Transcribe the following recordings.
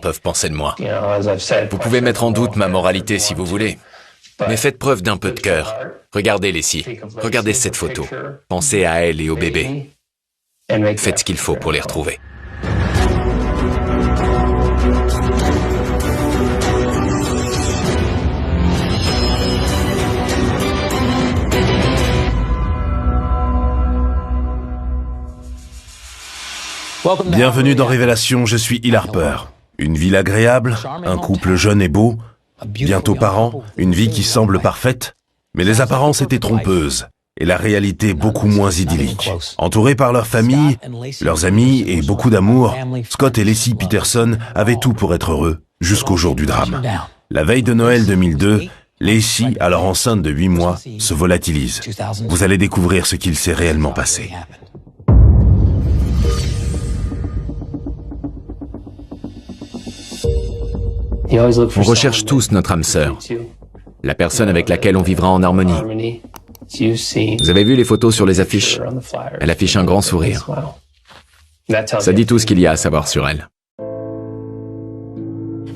peuvent penser de moi. Vous pouvez mettre en doute ma moralité si vous voulez, mais faites preuve d'un peu de cœur. Regardez Leslie, regardez cette photo. Pensez à elle et au bébé. Faites ce qu'il faut pour les retrouver. Bienvenue dans Révélation, je suis Hill Harper. Une ville agréable, un couple jeune et beau, bientôt parents, une vie qui semble parfaite, mais les apparences étaient trompeuses et la réalité beaucoup moins idyllique. Entourés par leur famille, leurs amis et beaucoup d'amour, Scott et Leslie Peterson avaient tout pour être heureux, jusqu'au jour du drame. La veille de Noël 2002, Leslie, alors enceinte de 8 mois, se volatilise. Vous allez découvrir ce qu'il s'est réellement passé. On recherche tous notre âme sœur, la personne avec laquelle on vivra en harmonie. Vous avez vu les photos sur les affiches? Elle affiche un grand sourire. Ça dit tout ce qu'il y a à savoir sur elle.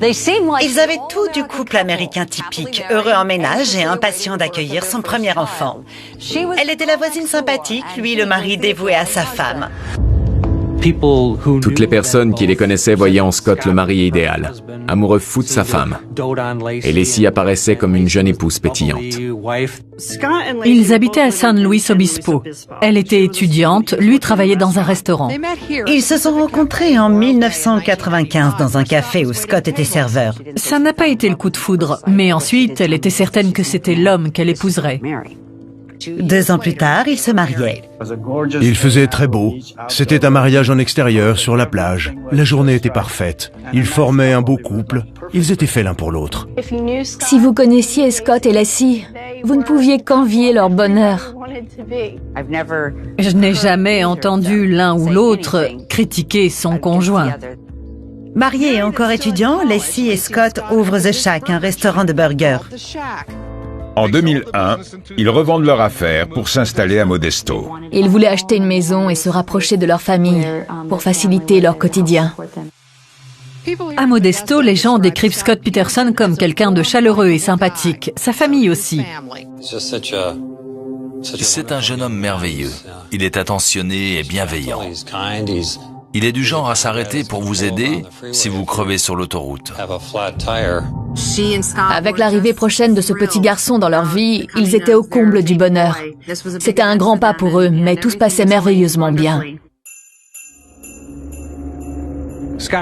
Ils avaient tout du couple américain typique, heureux en ménage et impatient d'accueillir son premier enfant. Elle était la voisine sympathique, lui le mari dévoué à sa femme. Toutes les personnes qui les connaissaient voyaient en Scott le mari idéal, amoureux fou de sa femme. Et Leslie apparaissait comme une jeune épouse pétillante. Ils habitaient à San Luis Obispo. Elle était étudiante, lui travaillait dans un restaurant. Ils se sont rencontrés en 1995 dans un café où Scott était serveur. Ça n'a pas été le coup de foudre, mais ensuite, elle était certaine que c'était l'homme qu'elle épouserait. 2 ans plus tard, ils se mariaient. Il faisait très beau. C'était un mariage en extérieur, sur la plage. La journée était parfaite. Ils formaient un beau couple. Ils étaient faits l'un pour l'autre. Si vous connaissiez Scott et Leslie, vous ne pouviez qu'envier leur bonheur. Je n'ai jamais entendu l'un ou l'autre critiquer son conjoint. Mariés et encore étudiants, Leslie et Scott ouvrent The Shack, un restaurant de burgers. En 2001, ils revendent leur affaire pour s'installer à Modesto. Ils voulaient acheter une maison et se rapprocher de leur famille pour faciliter leur quotidien. À Modesto, les gens décrivent Scott Peterson comme quelqu'un de chaleureux et sympathique. Sa famille aussi. C'est un jeune homme merveilleux. Il est attentionné et bienveillant. Il est du genre à s'arrêter pour vous aider si vous crevez sur l'autoroute. Avec l'arrivée prochaine de ce petit garçon dans leur vie, ils étaient au comble du bonheur. C'était un grand pas pour eux, mais tout se passait merveilleusement bien.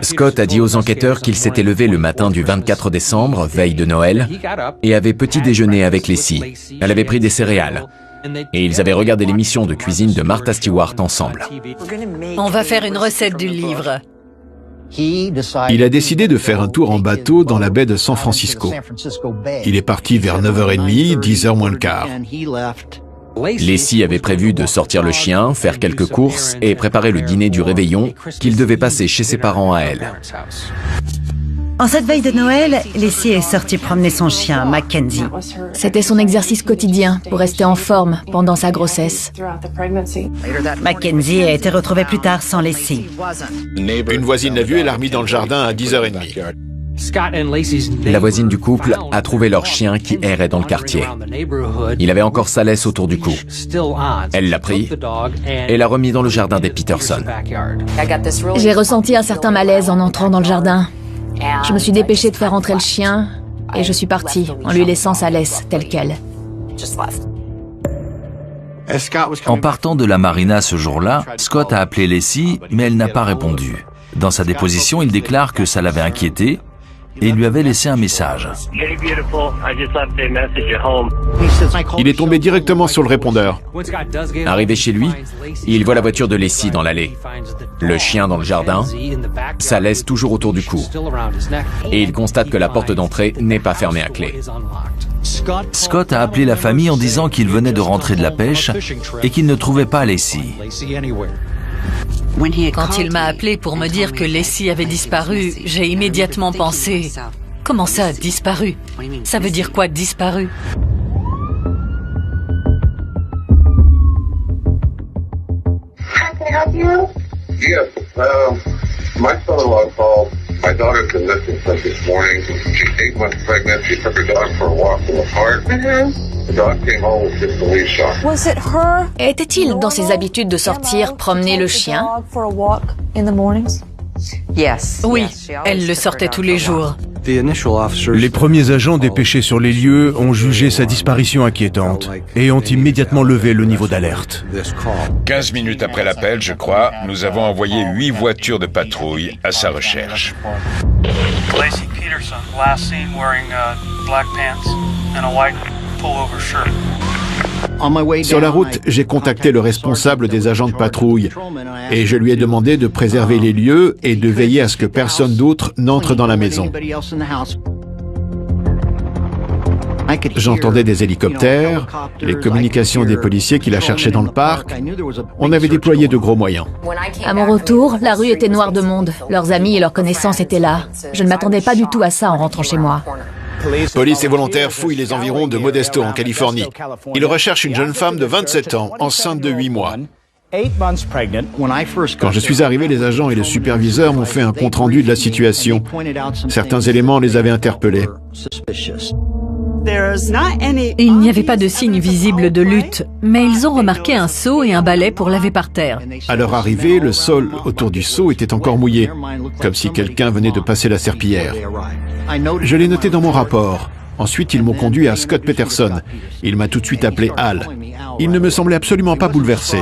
Scott a dit aux enquêteurs qu'il s'était levé le matin du 24 décembre, veille de Noël, et avait petit déjeuner avec Leslie. Elle avait pris des céréales. Et ils avaient regardé l'émission de cuisine de Martha Stewart ensemble. On va faire une recette du livre. Il a décidé de faire un tour en bateau dans la baie de San Francisco. Il est parti vers 9h30, 10h moins le quart. Leslie avait prévu de sortir le chien, faire quelques courses et préparer le dîner du réveillon qu'il devait passer chez ses parents à elle. En cette veille de Noël, Leslie est sortie promener son chien, Mackenzie. C'était son exercice quotidien pour rester en forme pendant sa grossesse. Mackenzie a été retrouvée plus tard sans Leslie. Une voisine l'a vu et l'a remis dans le jardin à 10h30. La voisine du couple a trouvé leur chien qui errait dans le quartier. Il avait encore sa laisse autour du cou. Elle l'a pris et l'a remis dans le jardin des Peterson. J'ai ressenti un certain malaise en entrant dans le jardin. Je me suis dépêchée de faire entrer le chien et je suis partie en lui laissant sa laisse telle qu'elle. En partant de la marina ce jour-là, Scott a appelé Leslie, mais elle n'a pas répondu. Dans sa déposition, il déclare que ça l'avait inquiété et il lui avait laissé un message. Il est tombé directement sur le répondeur. Arrivé chez lui, il voit la voiture de Leslie dans l'allée, le chien dans le jardin, sa laisse toujours autour du cou. Et il constate que la porte d'entrée n'est pas fermée à clé. Scott a appelé la famille en disant qu'il venait de rentrer de la pêche et qu'il ne trouvait pas Leslie. Quand il m'a appelé pour me dire que Leslie avait disparu, j'ai immédiatement pensé « Comment ça, disparu? Ça veut dire quoi, disparu ?» Yes, my son-in-law called My daughter's been missing since this morning. She's 8 months pregnant. She took her dog for a walk in the park. The dog came home with just a leash on. Was it her? Était-il dans ses habitudes de sortir promener le chien? Oui, elle le sortait tous les jours. Les premiers agents dépêchés sur les lieux ont jugé sa disparition inquiétante et ont immédiatement levé le niveau d'alerte. 15 minutes après l'appel, je crois, nous avons envoyé 8 voitures de patrouille à sa recherche. Lacey Peterson, last seen wearing black pants and a white pullover shirt. Sur la route, j'ai contacté le responsable des agents de patrouille et je lui ai demandé de préserver les lieux et de veiller à ce que personne d'autre n'entre dans la maison. J'entendais des hélicoptères, les communications des policiers qui la cherchaient dans le parc. On avait déployé de gros moyens. À mon retour, la rue était noire de monde. Leurs amis et leurs connaissances étaient là. Je ne m'attendais pas du tout à ça en rentrant chez moi. Police et volontaires fouillent les environs de Modesto, en Californie. Ils recherchent une jeune femme de 27 ans, enceinte de 8 mois. Quand je suis arrivé, les agents et le superviseur m'ont fait un compte-rendu de la situation. Certains éléments les avaient interpellés. Il n'y avait pas de signe visible de lutte, mais ils ont remarqué un seau et un balai pour laver par terre. À leur arrivée, le sol autour du seau était encore mouillé, comme si quelqu'un venait de passer la serpillière. Je l'ai noté dans mon rapport. Ensuite, ils m'ont conduit à Scott Peterson. Il m'a tout de suite appelé Al. Il ne me semblait absolument pas bouleversé.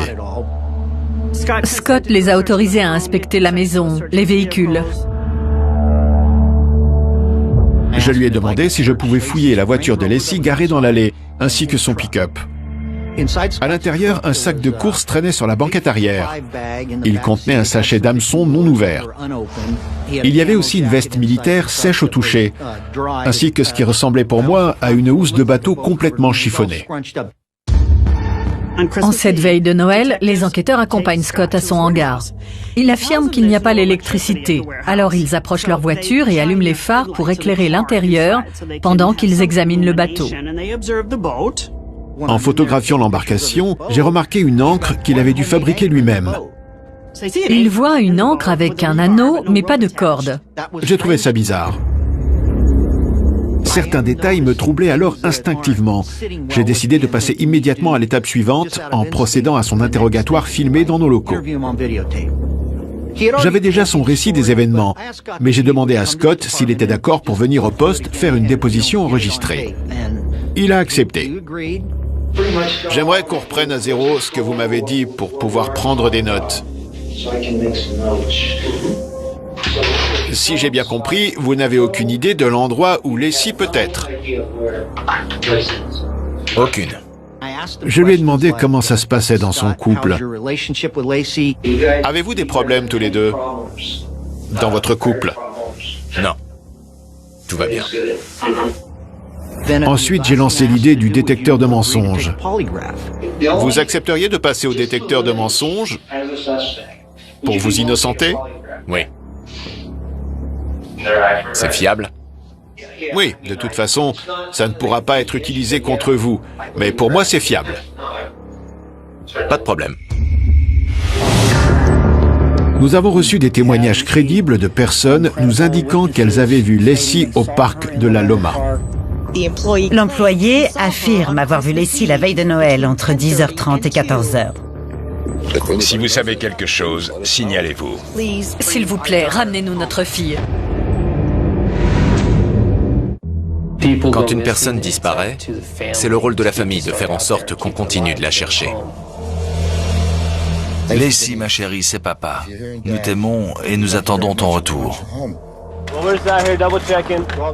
Scott les a autorisés à inspecter la maison, les véhicules. Je lui ai demandé si je pouvais fouiller la voiture de Lacey garée dans l'allée, ainsi que son pick-up. À l'intérieur, un sac de course traînait sur la banquette arrière. Il contenait un sachet d'hameçon non ouvert. Il y avait aussi une veste militaire sèche au toucher, ainsi que ce qui ressemblait pour moi à une housse de bateau complètement chiffonnée. En cette veille de Noël, les enquêteurs accompagnent Scott à son hangar. Il affirme qu'il n'y a pas l'électricité, alors ils approchent leur voiture et allument les phares pour éclairer l'intérieur pendant qu'ils examinent le bateau. En photographiant l'embarcation, j'ai remarqué une ancre qu'il avait dû fabriquer lui-même. Il voit une ancre avec un anneau, mais pas de corde. J'ai trouvé ça bizarre. Certains détails me troublaient alors instinctivement. J'ai décidé de passer immédiatement à l'étape suivante en procédant à son interrogatoire filmé dans nos locaux. J'avais déjà son récit des événements, mais j'ai demandé à Scott s'il était d'accord pour venir au poste faire une déposition enregistrée. Il a accepté. J'aimerais qu'on reprenne à zéro ce que vous m'avez dit pour pouvoir prendre des notes. Si j'ai bien compris, vous n'avez aucune idée de l'endroit où Lacey peut être. Aucune. Je lui ai demandé comment ça se passait dans son couple. Avez-vous des problèmes tous les deux dans votre couple? Non. Tout va bien. Ensuite, j'ai lancé l'idée du détecteur de mensonges. Vous accepteriez de passer au détecteur de mensonges pour vous innocenter? Oui. C'est fiable? Oui, de toute façon, ça ne pourra pas être utilisé contre vous. Mais pour moi, c'est fiable. Pas de problème. Nous avons reçu des témoignages crédibles de personnes nous indiquant qu'elles avaient vu Lacey au parc de la Loma. L'employé affirme avoir vu Lacey la veille de Noël entre 10h30 et 14h. Si vous savez quelque chose, signalez-vous. S'il vous plaît, ramenez-nous notre fille. Quand une personne disparaît, c'est le rôle de la famille de faire en sorte qu'on continue de la chercher. Lacey, ma chérie, c'est papa. Nous t'aimons et nous attendons ton retour.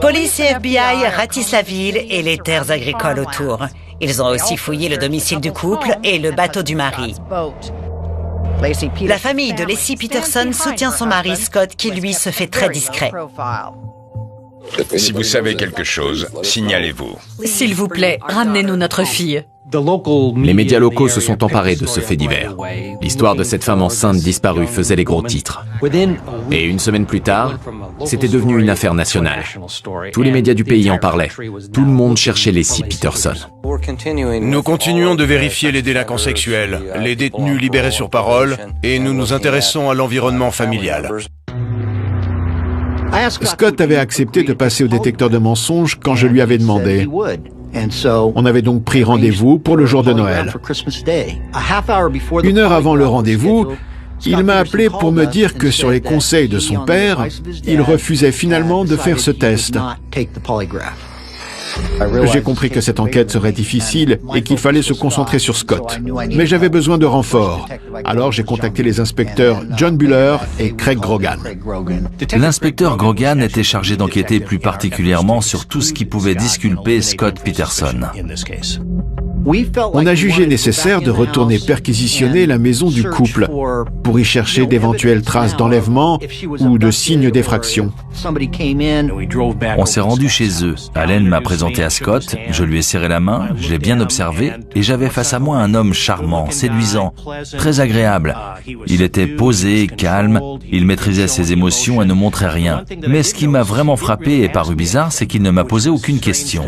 Police et FBI ratissent la ville et les terres agricoles autour. Ils ont aussi fouillé le domicile du couple et le bateau du mari. La famille de Lacey Peterson soutient son mari Scott qui, lui, se fait très discret. Si vous savez quelque chose, signalez-vous. S'il vous plaît, ramenez-nous notre fille. Les médias locaux se sont emparés de ce fait divers. L'histoire de cette femme enceinte disparue faisait les gros titres. Et une semaine plus tard, c'était devenu une affaire nationale. Tous les médias du pays en parlaient. Tout le monde cherchait Lacey Peterson. Nous continuons de vérifier les délinquants sexuels, les détenus libérés sur parole, et nous nous intéressons à l'environnement familial. Scott avait accepté de passer au détecteur de mensonges quand je lui avais demandé. On avait donc pris rendez-vous pour le jour de Noël. 1 heure avant le rendez-vous, il m'a appelé pour me dire que sur les conseils de son père, il refusait finalement de faire ce test. J'ai compris que cette enquête serait difficile et qu'il fallait se concentrer sur Scott. Mais j'avais besoin de renforts. Alors j'ai contacté les inspecteurs John Buller et Craig Grogan. L'inspecteur Grogan était chargé d'enquêter plus particulièrement sur tout ce qui pouvait disculper Scott Peterson. On a jugé nécessaire de retourner perquisitionner la maison du couple pour y chercher d'éventuelles traces d'enlèvement ou de signes d'effraction. On s'est rendu chez eux. Allen m'a présenté à Scott, je lui ai serré la main, je l'ai bien observé et j'avais face à moi un homme charmant, séduisant, très agréable. Il était posé, calme, il maîtrisait ses émotions et ne montrait rien. Mais ce qui m'a vraiment frappé et paru bizarre, c'est qu'il ne m'a posé aucune question.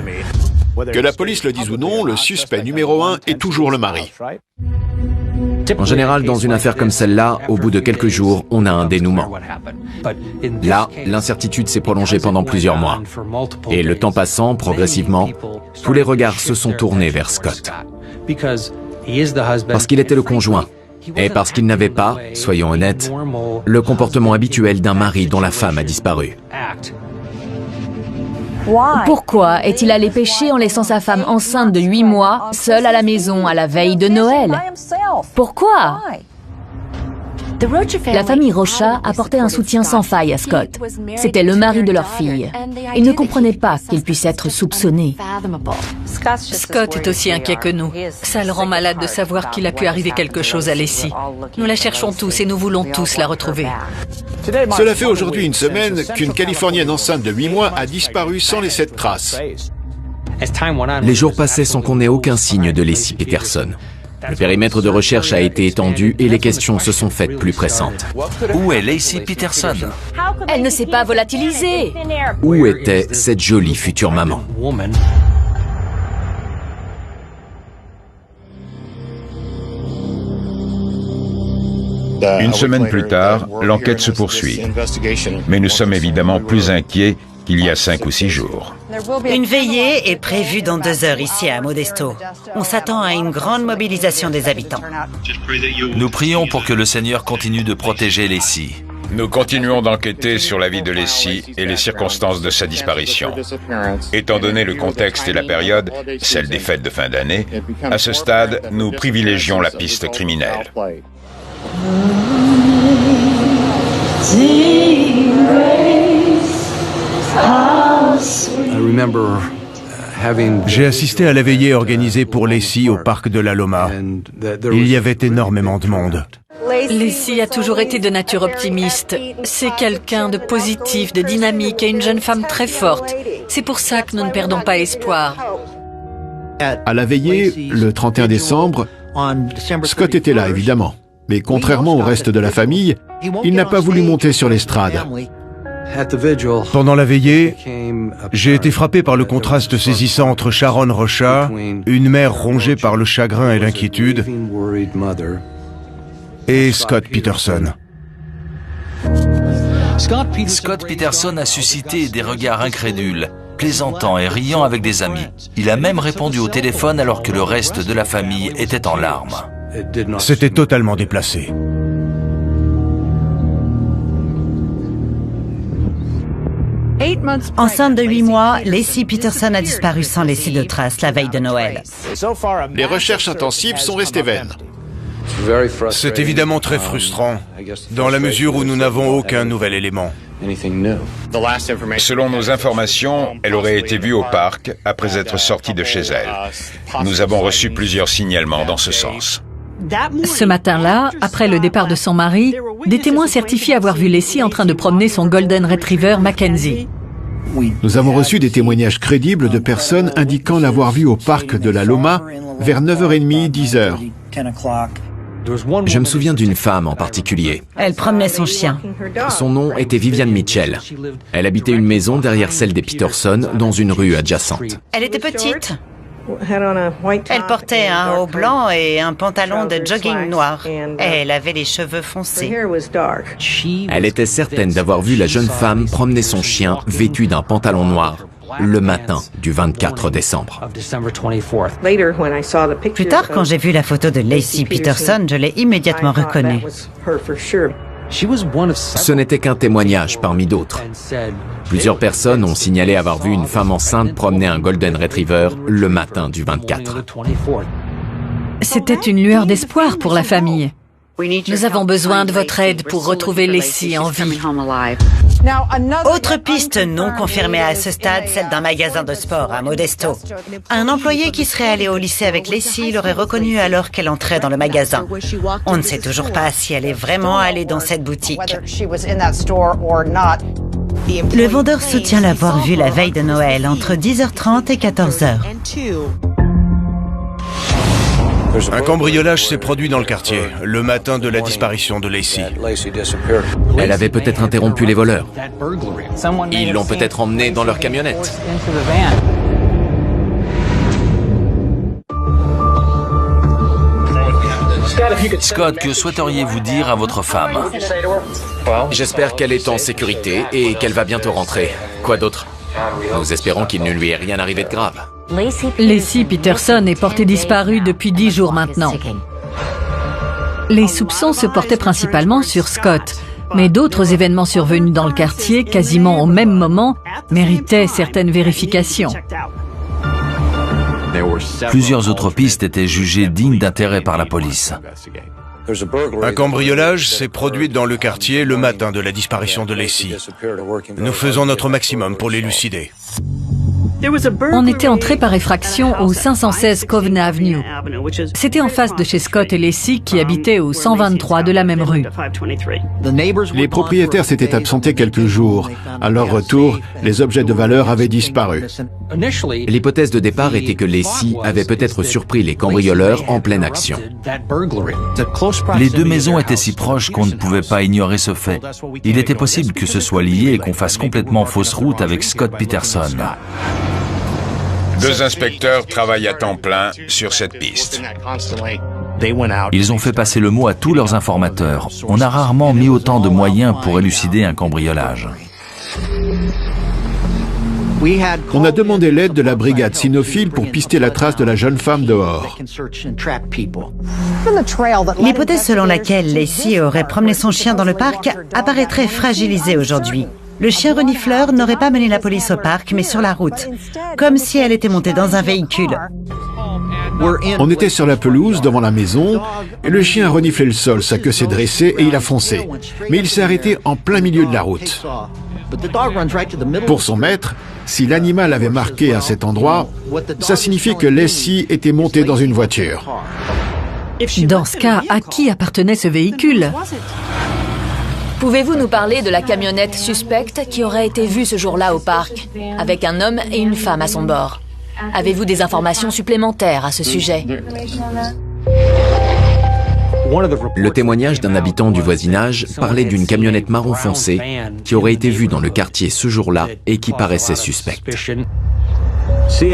Que la police le dise ou non, le suspect numéro 1 est toujours le mari. En général, dans une affaire comme celle-là, au bout de quelques jours, on a un dénouement. Là, l'incertitude s'est prolongée pendant plusieurs mois. Et le temps passant, progressivement, tous les regards se sont tournés vers Scott. Parce qu'il était le conjoint. Et parce qu'il n'avait pas, soyons honnêtes, le comportement habituel d'un mari dont la femme a disparu. Pourquoi est-il allé pêcher en laissant sa femme enceinte de 8 mois, seule à la maison à la veille de Noël? Pourquoi? La famille Rocha apportait un soutien sans faille à Scott. C'était le mari de leur fille. Ils ne comprenaient pas qu'il puisse être soupçonné. Scott est aussi inquiet que nous. Ça le rend malade de savoir qu'il a pu arriver quelque chose à Leslie. Nous la cherchons tous et nous voulons tous la retrouver. Cela fait aujourd'hui 1 semaine qu'une Californienne enceinte de 8 mois a disparu sans laisser de traces. Les jours passaient sans qu'on ait aucun signe de Leslie Peterson. Le périmètre de recherche a été étendu et les questions se sont faites plus pressantes. Où est Leslie Peterson? Elle ne s'est pas volatilisée. Où était cette jolie future maman? Une semaine plus tard, l'enquête se poursuit. Mais nous sommes évidemment plus inquiets qu'il y a 5 ou 6 jours. Une veillée est prévue dans 2 heures ici à Modesto. On s'attend à une grande mobilisation des habitants. Nous prions pour que le Seigneur continue de protéger Leslie. Nous continuons d'enquêter sur la vie de Leslie et les circonstances de sa disparition. Étant donné le contexte et la période, celle des fêtes de fin d'année, à ce stade, nous privilégions la piste criminelle. J'ai assisté à la veillée organisée pour Leslie au parc de la Loma. Il y avait énormément de monde. Leslie a toujours été de nature optimiste. C'est quelqu'un de positif, de dynamique et une jeune femme très forte. C'est pour ça que nous ne perdons pas espoir. À la veillée, le 31 décembre, Scott était là, évidemment. Mais contrairement au reste de la famille, il n'a pas voulu monter sur l'estrade. Pendant la veillée, j'ai été frappé par le contraste saisissant entre Sharon Rocha, une mère rongée par le chagrin et l'inquiétude, et Scott Peterson. Scott Peterson a suscité des regards incrédules, plaisantant et riant avec des amis. Il a même répondu au téléphone alors que le reste de la famille était en larmes. C'était totalement déplacé. Enceinte de 8 mois, Leslie Peterson a disparu sans laisser de traces la veille de Noël. Les recherches intensives sont restées vaines. C'est évidemment très frustrant, dans la mesure où nous n'avons aucun nouvel élément. Selon nos informations, elle aurait été vue au parc après être sortie de chez elle. Nous avons reçu plusieurs signalements dans ce sens. Ce matin-là, après le départ de son mari, des témoins certifient avoir vu Leslie en train de promener son Golden Retriever Mackenzie. Nous avons reçu des témoignages crédibles de personnes indiquant l'avoir vue au parc de la Loma vers 9h30, 10h. Je me souviens d'une femme en particulier. Elle promenait son chien. Son nom était Vivian Mitchell. Elle habitait une maison derrière celle des Peterson dans une rue adjacente. Elle était petite, Elle portait un haut blanc et un pantalon de jogging noir. Et elle avait les cheveux foncés. Elle était certaine d'avoir vu la jeune femme promener son chien vêtu d'un pantalon noir le matin du 24 décembre. Plus tard, quand j'ai vu la photo de Laci Peterson, je l'ai immédiatement reconnue. Ce n'était qu'un témoignage parmi d'autres. Plusieurs personnes ont signalé avoir vu une femme enceinte promener un Golden Retriever le matin du 24. C'était une lueur d'espoir pour la famille. Nous avons besoin de votre aide pour retrouver Laci en vie. Autre piste non confirmée à ce stade, celle d'un magasin de sport à Modesto. Un employé qui serait allé au lycée avec Laci l'aurait reconnue alors qu'elle entrait dans le magasin. On ne sait toujours pas si elle est vraiment allée dans cette boutique. Le vendeur soutient l'avoir vue la veille de Noël, entre 10h30 et 14h. Un cambriolage s'est produit dans le quartier, le matin de la disparition de Laci. Elle avait peut-être interrompu les voleurs. Ils l'ont peut-être emmenée dans leur camionnette. Scott, que souhaiteriez-vous dire à votre femme? J'espère qu'elle est en sécurité et qu'elle va bientôt rentrer. Quoi d'autre? Nous espérons qu'il ne lui est rien arrivé de grave. Laci Peterson est portée disparue depuis 10 jours maintenant. Les soupçons se portaient principalement sur Scott, mais d'autres événements survenus dans le quartier, quasiment au même moment, méritaient certaines vérifications. Plusieurs autres pistes étaient jugées dignes d'intérêt par la police. Un cambriolage s'est produit dans le quartier le matin de la disparition de Laci. Nous faisons notre maximum pour l'élucider. On était entré par effraction au 516 Coven Avenue. C'était en face de chez Scott et Laci qui habitaient au 123 de la même rue. Les propriétaires s'étaient absentés quelques jours. À leur retour, les objets de valeur avaient disparu. L'hypothèse de départ était que Laci avait peut-être surpris les cambrioleurs en pleine action. Les deux maisons étaient si proches qu'on ne pouvait pas ignorer ce fait. Il était possible que ce soit lié et qu'on fasse complètement fausse route avec Scott Peterson. 2 inspecteurs travaillent à temps plein sur cette piste. Ils ont fait passer le mot à tous leurs informateurs. On a rarement mis autant de moyens pour élucider un cambriolage. On a demandé l'aide de la brigade cynophile pour pister la trace de la jeune femme dehors. L'hypothèse selon laquelle Laci aurait promené son chien dans le parc apparaîtrait fragilisée aujourd'hui. Le chien renifleur n'aurait pas mené la police au parc, mais sur la route, comme si elle était montée dans un véhicule. On était sur la pelouse devant la maison et le chien a reniflé le sol, sa queue s'est dressée et il a foncé. Mais il s'est arrêté en plein milieu de la route. Pour son maître, si l'animal avait marqué à cet endroit, ça signifiait que Laci était montée dans une voiture. Dans ce cas, à qui appartenait ce véhicule? Pouvez-vous nous parler de la camionnette suspecte qui aurait été vue ce jour-là au parc, avec un homme et une femme à son bord? Avez-vous des informations supplémentaires à ce sujet? Le témoignage d'un habitant du voisinage parlait d'une camionnette marron foncé qui aurait été vue dans le quartier ce jour-là et qui paraissait suspecte.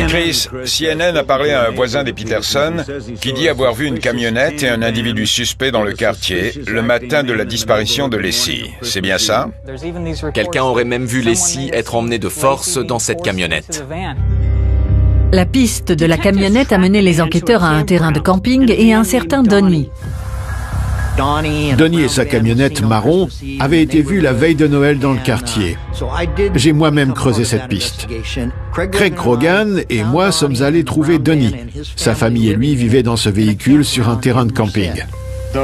Chris, CNN a parlé à un voisin des Peterson qui dit avoir vu une camionnette et un individu suspect dans le quartier le matin de la disparition de Laci. C'est bien ça? Quelqu'un aurait même vu Laci être emmené de force dans cette camionnette. La piste de la camionnette a mené les enquêteurs à un terrain de camping et à un certain Donnie. Donnie et sa camionnette marron avaient été vus la veille de Noël dans le quartier. J'ai moi-même creusé cette piste. Craig Krogan et moi sommes allés trouver Donnie. Sa famille et lui vivaient dans ce véhicule sur un terrain de camping.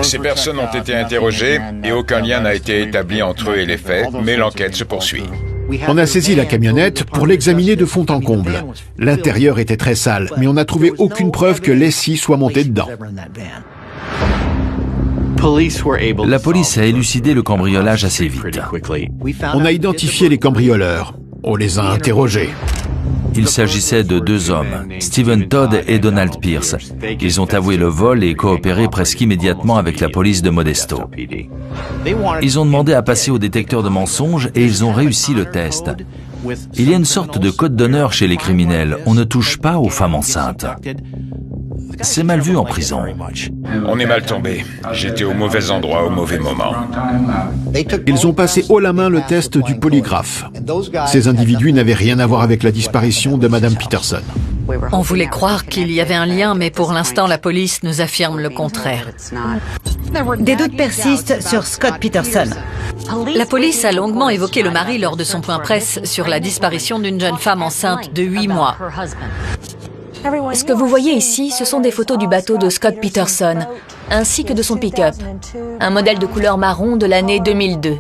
Ces personnes ont été interrogées et aucun lien n'a été établi entre eux et les faits, mais l'enquête se poursuit. On a saisi la camionnette pour l'examiner de fond en comble. L'intérieur était très sale, mais on n'a trouvé aucune preuve que Laci soit montée dedans. La police a élucidé le cambriolage assez vite. On a identifié les cambrioleurs. On les a interrogés. Il s'agissait de 2 hommes, Stephen Todd et Donald Pierce. Ils ont avoué le vol et coopéré presque immédiatement avec la police de Modesto. Ils ont demandé à passer au détecteur de mensonges et ils ont réussi le test. Il y a une sorte de code d'honneur chez les criminels. On ne touche pas aux femmes enceintes. C'est mal vu en prison. On est mal tombé. J'étais au mauvais endroit au mauvais moment. Ils ont passé haut la main le test du polygraphe. Ces individus n'avaient rien à voir avec la disparition de Madame Peterson. On voulait croire qu'il y avait un lien, mais pour l'instant, la police nous affirme le contraire. Des doutes persistent sur Scott Peterson. La police a longuement évoqué le mari lors de son point presse sur la disparition d'une jeune femme enceinte de 8 mois. Ce que vous voyez ici, ce sont des photos du bateau de Scott Peterson, ainsi que de son pick-up, un modèle de couleur marron de l'année 2002.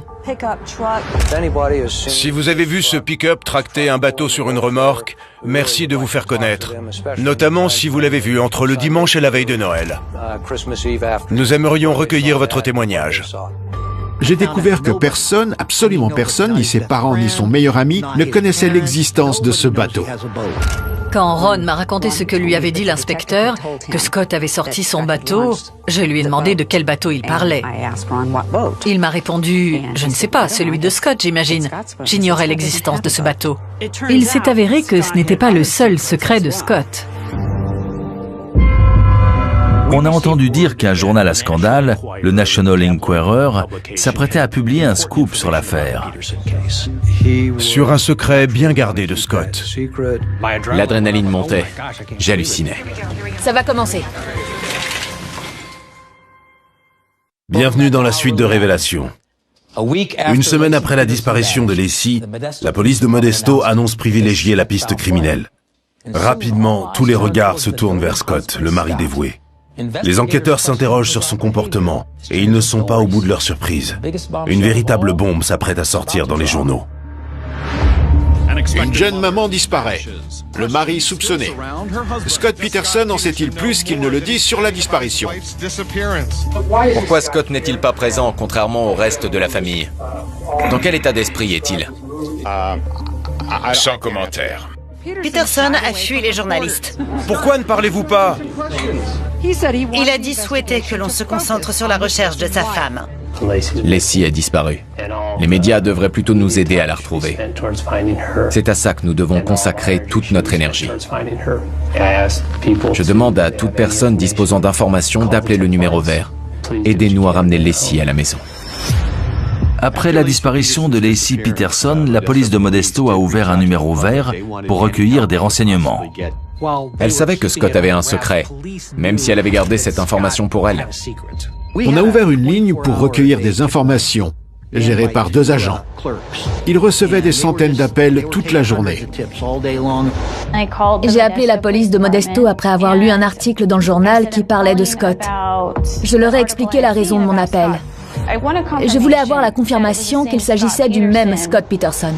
Si vous avez vu ce pick-up tracter un bateau sur une remorque, merci de vous faire connaître. Notamment si vous l'avez vu entre le dimanche et la veille de Noël. Nous aimerions recueillir votre témoignage. J'ai découvert que personne, absolument personne, ni ses parents ni son meilleur ami, ne connaissait l'existence de ce bateau. Quand Ron m'a raconté ce que lui avait dit l'inspecteur, que Scott avait sorti son bateau, je lui ai demandé de quel bateau il parlait. Il m'a répondu, je ne sais pas, celui de Scott, j'imagine. J'ignorais l'existence de ce bateau. Il s'est avéré que ce n'était pas le seul secret de Scott. On a entendu dire qu'un journal à scandale, le National Enquirer, s'apprêtait à publier un scoop sur l'affaire. Sur un secret bien gardé de Scott. L'adrénaline montait. J'hallucinais. Ça va commencer. Bienvenue dans la suite de Révélations. Une semaine après la disparition de Lacey, la police de Modesto annonce privilégier la piste criminelle. Rapidement, tous les regards se tournent vers Scott, le mari dévoué. Les enquêteurs s'interrogent sur son comportement et ils ne sont pas au bout de leur surprise. Une véritable bombe s'apprête à sortir dans les journaux. Une jeune maman disparaît. Le mari soupçonné. Scott Peterson en sait-il plus qu'il ne le dit sur la disparition? Pourquoi Scott n'est-il pas présent, contrairement au reste de la famille? Dans quel état d'esprit est-il? Sans commentaire. Peterson a fui les journalistes. Pourquoi ne parlez-vous pas? Il a dit souhaiter que l'on se concentre sur la recherche de sa femme. Lacey a disparu. Les médias devraient plutôt nous aider à la retrouver. C'est à ça que nous devons consacrer toute notre énergie. Je demande à toute personne disposant d'informations d'appeler le numéro vert. Aidez-nous à ramener Lacey à la maison. Après la disparition de Lacey Peterson, la police de Modesto a ouvert un numéro vert pour recueillir des renseignements. Elle savait que Scott avait un secret, même si elle avait gardé cette information pour elle. On a ouvert une ligne pour recueillir des informations, gérée par 2 agents. Ils recevaient des centaines d'appels toute la journée. J'ai appelé la police de Modesto après avoir lu un article dans le journal qui parlait de Scott. Je leur ai expliqué la raison de mon appel. Je voulais avoir la confirmation qu'il s'agissait du même Scott Peterson.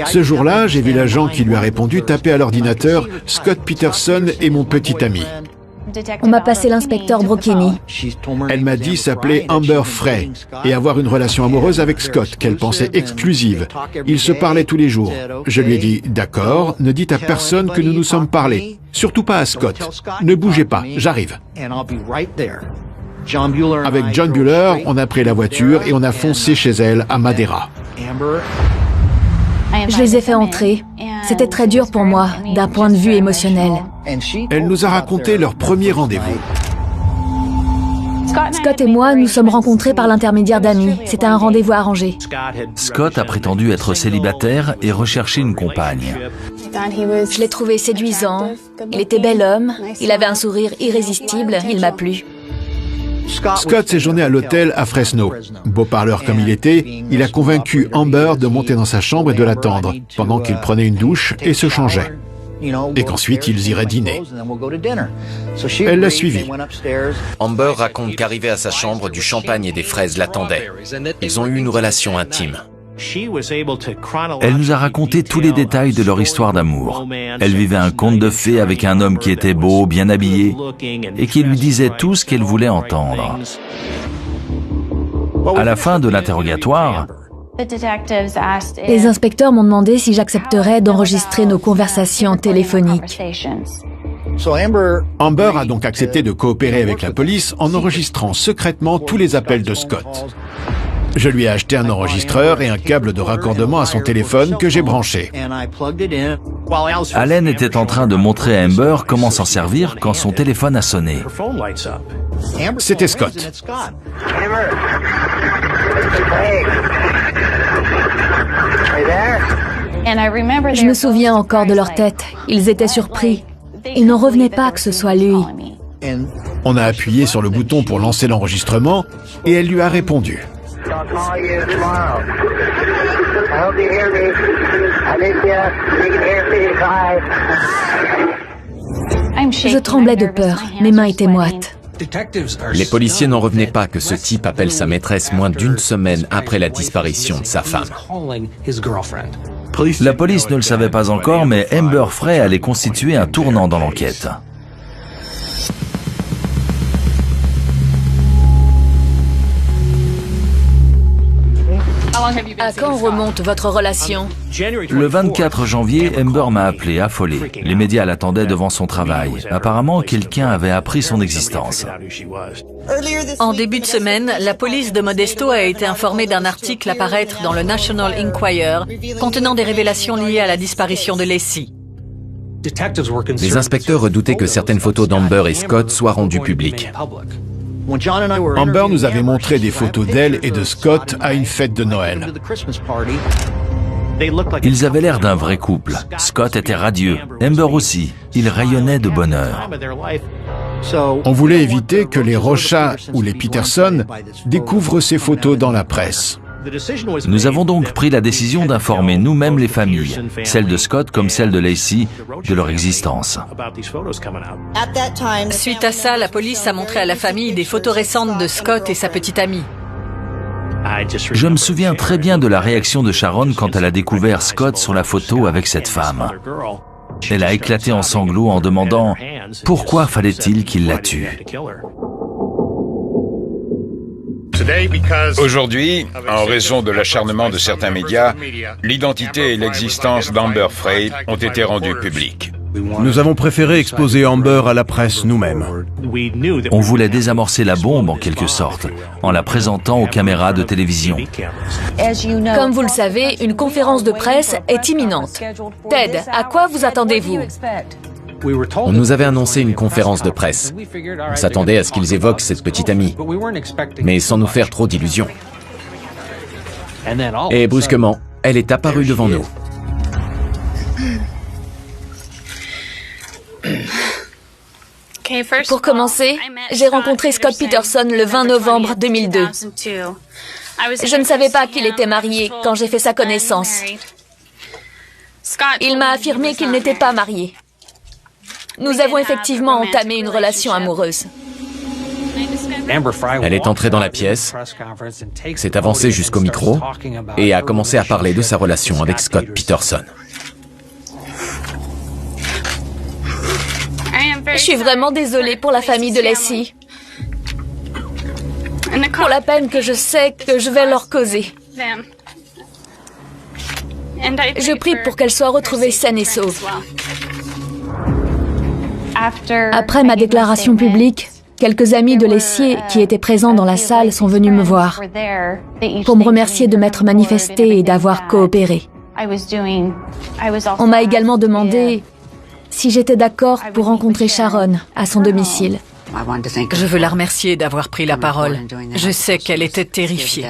Ce jour-là, j'ai vu l'agent qui lui a répondu taper à l'ordinateur « Scott Peterson est mon petit ami ». On m'a passé l'inspecteur Brocchini. Elle m'a dit s'appeler Amber Frey et avoir une relation amoureuse avec Scott, qu'elle pensait exclusive. Ils se parlaient tous les jours. Je lui ai dit « D'accord, ne dites à personne que nous nous sommes parlé. Surtout pas à Scott. Ne bougez pas, j'arrive. » Avec John Bueller, on a pris la voiture et on a foncé chez elle à Madera. Je les ai fait entrer. C'était très dur pour moi, d'un point de vue émotionnel. Elle nous a raconté leur premier rendez-vous. Scott et moi nous sommes rencontrés par l'intermédiaire d'amis. C'était un rendez-vous arrangé. Scott a prétendu être célibataire et rechercher une compagne. Je l'ai trouvé séduisant. Il était bel homme. Il avait un sourire irrésistible. Il m'a plu. Scott séjournait à l'hôtel à Fresno. Beau parleur comme il était, il a convaincu Amber de monter dans sa chambre et de l'attendre, pendant qu'il prenait une douche et se changeait. Et qu'ensuite ils iraient dîner. Elle l'a suivi. Amber raconte qu'arrivé à sa chambre, du champagne et des fraises l'attendaient. Ils ont eu une relation intime. Elle nous a raconté tous les détails de leur histoire d'amour. Elle vivait un conte de fées avec un homme qui était beau, bien habillé, et qui lui disait tout ce qu'elle voulait entendre. À la fin de l'interrogatoire, les inspecteurs m'ont demandé si j'accepterais d'enregistrer nos conversations téléphoniques. Amber a donc accepté de coopérer avec la police en enregistrant secrètement tous les appels de Scott. Je lui ai acheté un enregistreur et un câble de raccordement à son téléphone que j'ai branché. Allen était en train de montrer à Amber comment s'en servir quand son téléphone a sonné. C'était Scott. Je me souviens encore de leur tête. Ils étaient surpris. Ils n'en revenaient pas que ce soit lui. On a appuyé sur le bouton pour lancer l'enregistrement et elle lui a répondu. Je tremblais de peur. Mes mains étaient moites. Les policiers n'en revenaient pas que ce type appelle sa maîtresse moins d'une semaine après la disparition de sa femme. La police ne le savait pas encore, mais Amber Frey allait constituer un tournant dans l'enquête. À quand remonte votre relation? Le 24 janvier, Amber m'a appelé, affolée. Les médias l'attendaient devant son travail. Apparemment, quelqu'un avait appris son existence. En début de semaine, la police de Modesto a été informée d'un article à paraître dans le National Enquirer contenant des révélations liées à la disparition de Laci. Les inspecteurs redoutaient que certaines photos d'Amber et Scott soient rendues publiques. Amber nous avait montré des photos d'elle et de Scott à une fête de Noël. Ils avaient l'air d'un vrai couple. Scott était radieux, Amber aussi. Il rayonnait de bonheur. On voulait éviter que les Rocha ou les Peterson découvrent ces photos dans la presse. Nous avons donc pris la décision d'informer nous-mêmes les familles, celles de Scott comme celles de Laci, de leur existence. Suite à ça, la police a montré à la famille des photos récentes de Scott et sa petite amie. Je me souviens très bien de la réaction de Sharon quand elle a découvert Scott sur la photo avec cette femme. Elle a éclaté en sanglots en demandant « Pourquoi fallait-il qu'il la tue ?» Aujourd'hui, en raison de l'acharnement de certains médias, l'identité et l'existence d'Amber Frey ont été rendues publiques. Nous avons préféré exposer Amber à la presse nous-mêmes. On voulait désamorcer la bombe en quelque sorte, en la présentant aux caméras de télévision. Comme vous le savez, une conférence de presse est imminente. Ted, à quoi vous attendez-vous? On nous avait annoncé une conférence de presse. On s'attendait à ce qu'ils évoquent cette petite amie, mais sans nous faire trop d'illusions. Et brusquement, elle est apparue devant nous. Pour commencer, j'ai rencontré Scott Peterson le 20 novembre 2002. Je ne savais pas qu'il était marié quand j'ai fait sa connaissance. Il m'a affirmé qu'il n'était pas marié. Nous avons effectivement entamé une relation amoureuse. Elle est entrée dans la pièce, s'est avancée jusqu'au micro et a commencé à parler de sa relation avec Scott Peterson. Je suis vraiment désolée pour la famille de Laci. Pour la peine que je sais que je vais leur causer. Je prie pour qu'elle soit retrouvée saine et sauve. Après ma déclaration publique, quelques amis de Laci qui étaient présents dans la salle sont venus me voir pour me remercier de m'être manifesté et d'avoir coopéré. On m'a également demandé si j'étais d'accord pour rencontrer Sharon à son domicile. Je veux la remercier d'avoir pris la parole. Je sais qu'elle était terrifiée.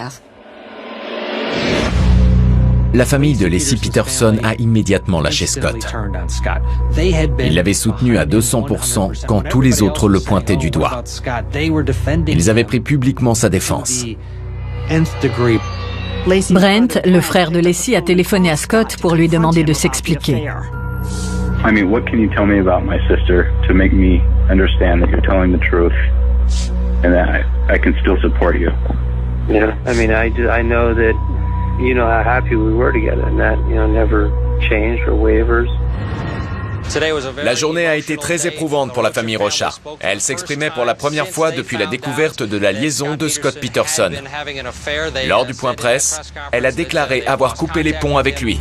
La famille de Laci Peterson a immédiatement lâché Scott. Ils l'avaient soutenu à 200% quand tous les autres le pointaient du doigt. Ils avaient pris publiquement sa défense. Brent, le frère de Laci, a téléphoné à Scott pour lui demander de s'expliquer. I mean, what can you tell me about my sister to make me understand that you're telling the truth and that I can still support you? Yeah, I mean, I know that you know how happy we were together and that, you know, never changed or wavers. La journée a été très éprouvante pour la famille Rocha. Elle s'exprimait pour la première fois depuis la découverte de la liaison de Scott Peterson. Lors du point presse, elle a déclaré avoir coupé les ponts avec lui.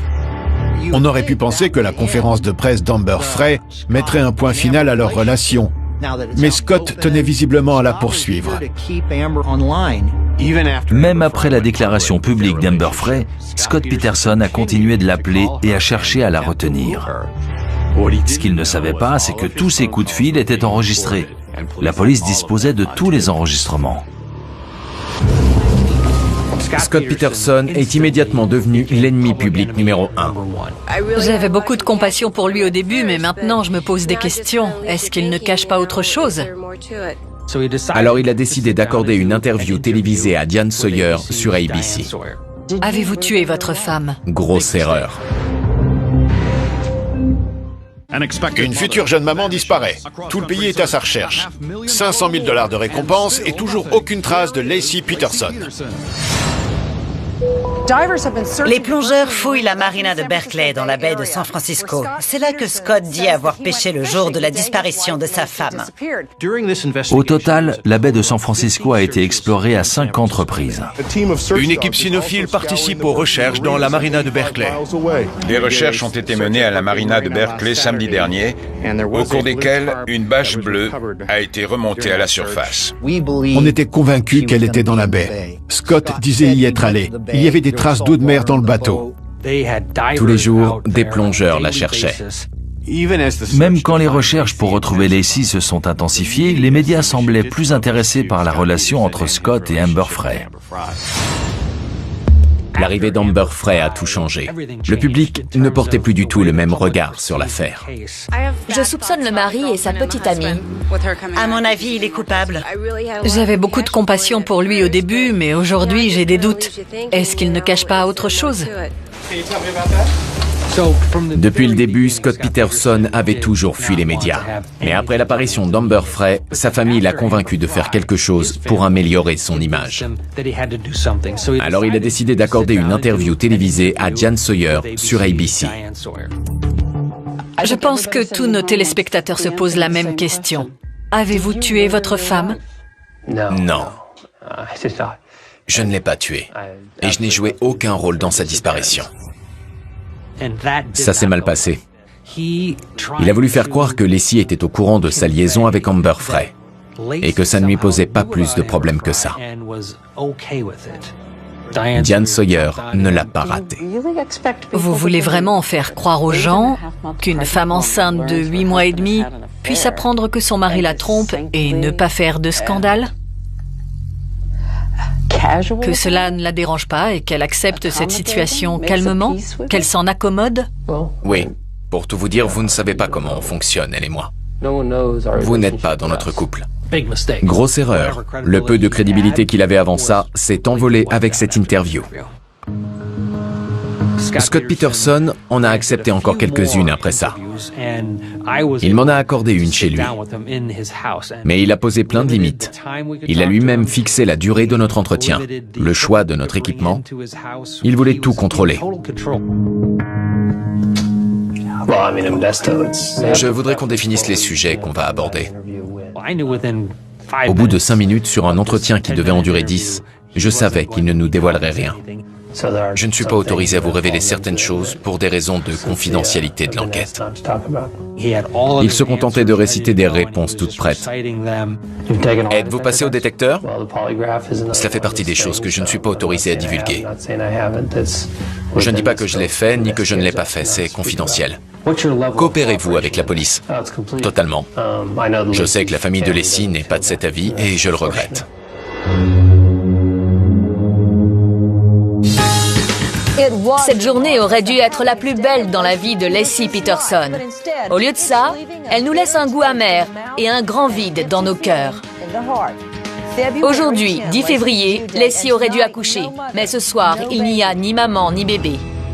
On aurait pu penser que la conférence de presse d'Amber Frey mettrait un point final à leur relation. Mais Scott tenait visiblement à la poursuivre. Même après la déclaration publique d'Amber Frey, Scott Peterson a continué de l'appeler et a cherché à la retenir. Ce qu'il ne savait pas, c'est que tous ses coups de fil étaient enregistrés. La police disposait de tous les enregistrements. Scott Peterson est immédiatement devenu l'ennemi public numéro 1. J'avais beaucoup de compassion pour lui au début, mais maintenant je me pose des questions. Est-ce qu'il ne cache pas autre chose? Alors il a décidé d'accorder une interview télévisée à Diane Sawyer sur ABC. Avez-vous tué votre femme? Grosse erreur. Une future jeune maman disparaît. Tout le pays est à sa recherche. 500 000 $ de récompense et toujours aucune trace de Laci Peterson. Les plongeurs fouillent la marina de Berkeley dans la baie de San Francisco. C'est là que Scott dit avoir pêché le jour de la disparition de sa femme. Au total, la baie de San Francisco a été explorée à 50 reprises. Une équipe cynophile participe aux recherches dans la marina de Berkeley. Des recherches ont été menées à la marina de Berkeley samedi dernier, au cours desquelles une bâche bleue a été remontée à la surface. On était convaincus qu'elle était dans la baie. Scott disait y être allé. Il y avait des traces d'eau de mer dans le bateau. Tous les jours, des plongeurs la cherchaient. Même quand les recherches pour retrouver Laci se sont intensifiées, les médias semblaient plus intéressés par la relation entre Scott et Amber Frey. L'arrivée d'Amber Frey a tout changé. Le public ne portait plus du tout le même regard sur l'affaire. Je soupçonne le mari et sa petite amie. À mon avis, il est coupable. J'avais beaucoup de compassion pour lui au début, mais aujourd'hui j'ai des doutes. Est-ce qu'il ne cache pas autre chose? Depuis le début, Scott Peterson avait toujours fui les médias. Mais après l'apparition d'Amber Frey, sa famille l'a convaincu de faire quelque chose pour améliorer son image. Alors il a décidé d'accorder une interview télévisée à Diane Sawyer sur ABC. Je pense que tous nos téléspectateurs se posent la même question. Avez-vous tué votre femme? Non. Je ne l'ai pas tuée. Et je n'ai joué aucun rôle dans sa disparition. Ça s'est mal passé. Il a voulu faire croire que Laci était au courant de sa liaison avec Amber Frey et que ça ne lui posait pas plus de problèmes que ça. Diane Sawyer ne l'a pas raté. Vous voulez vraiment faire croire aux gens qu'une femme enceinte de 8 mois et demi puisse apprendre que son mari la trompe et ne pas faire de scandale? Que cela ne la dérange pas et qu'elle accepte cette situation calmement? Qu'elle s'en accommode? Oui. Pour tout vous dire, vous ne savez pas comment on fonctionne, elle et moi. Vous n'êtes pas dans notre couple. Grosse erreur. Le peu de crédibilité qu'il avait avant ça s'est envolé avec cette interview. Scott Peterson en a accepté encore quelques-unes après ça. Il m'en a accordé une chez lui. Mais il a posé plein de limites. Il a lui-même fixé la durée de notre entretien, le choix de notre équipement. Il voulait tout contrôler. Je voudrais qu'on définisse les sujets qu'on va aborder. Au bout de 5 minutes sur un entretien qui devait en durer 10, je savais qu'il ne nous dévoilerait rien. Je ne suis pas autorisé à vous révéler certaines choses pour des raisons de confidentialité de l'enquête. Il se contentait de réciter des réponses toutes prêtes. Êtes-vous passé au détecteur? Cela fait partie des choses que je ne suis pas autorisé à divulguer. Je ne dis pas que je l'ai fait, ni que je ne l'ai pas fait, c'est confidentiel. Coopérez-vous avec la police? Totalement. Je sais que la famille de Laci n'est pas de cet avis et je le regrette. Cette journée aurait dû être la plus belle dans la vie de Laci Peterson. Au lieu de ça, elle nous laisse un goût amer et un grand vide dans nos cœurs. Aujourd'hui, 10 février, Laci aurait dû accoucher, mais ce soir, il n'y a ni maman ni bébé.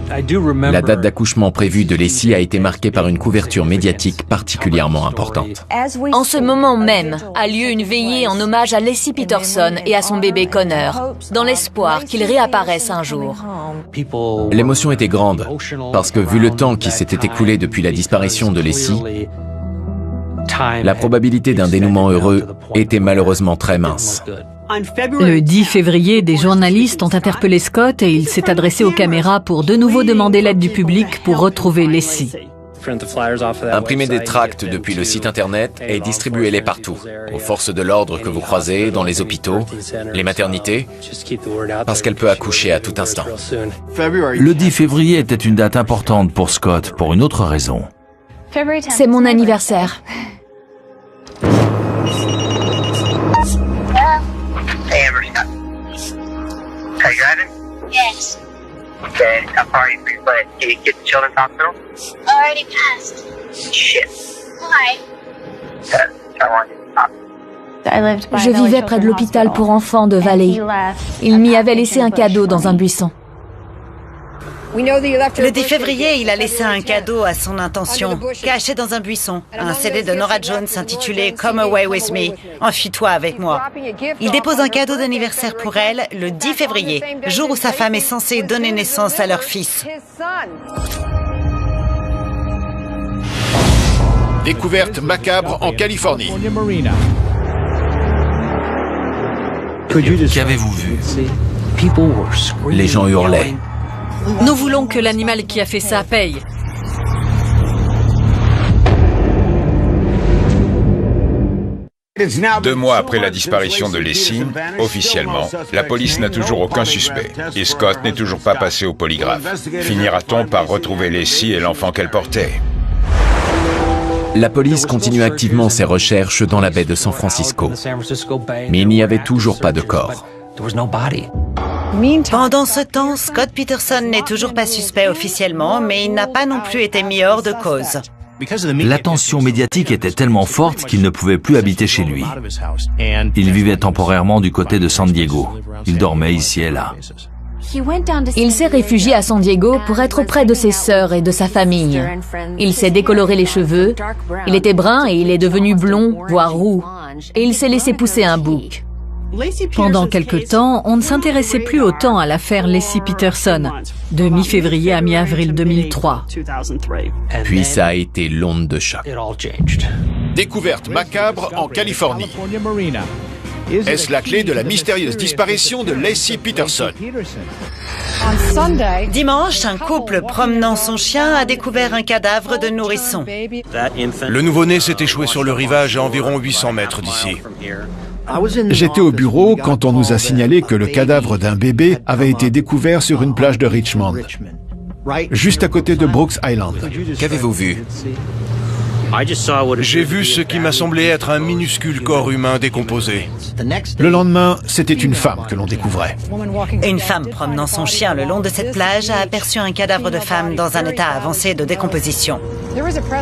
La date d'accouchement prévue de Laci a été marquée par une couverture médiatique particulièrement importante. En ce moment même, a lieu une veillée en hommage à Laci Peterson et à son bébé Connor, dans l'espoir qu'ils réapparaissent un jour. L'émotion était grande, parce que vu le temps qui s'était écoulé depuis la disparition de Laci, la probabilité d'un dénouement heureux était malheureusement très mince. Le 10 février, des journalistes ont interpellé Scott et il s'est adressé aux caméras pour de nouveau demander l'aide du public pour retrouver Laci. Imprimez des tracts depuis le site internet et distribuez-les partout, aux forces de l'ordre que vous croisez, dans les hôpitaux, les maternités, parce qu'elle peut accoucher à tout instant. Le 10 février était une date importante pour Scott, pour une autre raison. C'est mon anniversaire. Hey, Amber Scott. Are you driving? Yes. Okay, how far are you free play? Can you get to Children's Hospital? Already passed. Shit. Why? Because I want you to stop. Je vivais près de l'hôpital pour enfants de Valley. Il m'y avait laissé un cadeau dans un buisson. Le 10 février, il a laissé un cadeau à son intention, caché dans un buisson. Un CD de Norah Jones intitulé « Come Away With Me »,« Enfuis-toi avec moi ». Il dépose un cadeau d'anniversaire pour elle le 10 février, jour où sa femme est censée donner naissance à leur fils. Découverte macabre en Californie. Qu'avez-vous vu? Les gens hurlaient. Nous voulons que l'animal qui a fait ça paye. Deux mois après la disparition de Leslie, officiellement, la police n'a toujours aucun suspect et Scott n'est toujours pas passé au polygraphe. Finira-t-on par retrouver Leslie et l'enfant qu'elle portait? La police continue activement ses recherches dans la baie de San Francisco, mais il n'y avait toujours pas de corps. Pendant ce temps, Scott Peterson n'est toujours pas suspect officiellement, mais il n'a pas non plus été mis hors de cause. L'attention médiatique était tellement forte qu'il ne pouvait plus habiter chez lui. Il vivait temporairement du côté de San Diego. Il dormait ici et là. Il s'est réfugié à San Diego pour être auprès de ses sœurs et de sa famille. Il s'est décoloré les cheveux, il était brun et il est devenu blond, voire roux. Et il s'est laissé pousser un bouc. Pendant quelque temps, on ne s'intéressait plus autant à l'affaire Laci Peterson, de mi-février à mi-avril 2003. Puis ça a été l'onde de choc. Découverte macabre en Californie. Est-ce la clé de la mystérieuse disparition de Laci Peterson? Dimanche, un couple promenant son chien a découvert un cadavre de nourrisson. Le nouveau-né s'est échoué sur le rivage à environ 800 mètres d'ici. J'étais au bureau quand on nous a signalé que le cadavre d'un bébé avait été découvert sur une plage de Richmond, juste à côté de Brooks Island. Qu'avez-vous vu? J'ai vu ce qui m'a semblé être un minuscule corps humain décomposé. Le lendemain, c'était une femme que l'on découvrait. Une femme promenant son chien le long de cette plage a aperçu un cadavre de femme dans un état avancé de décomposition.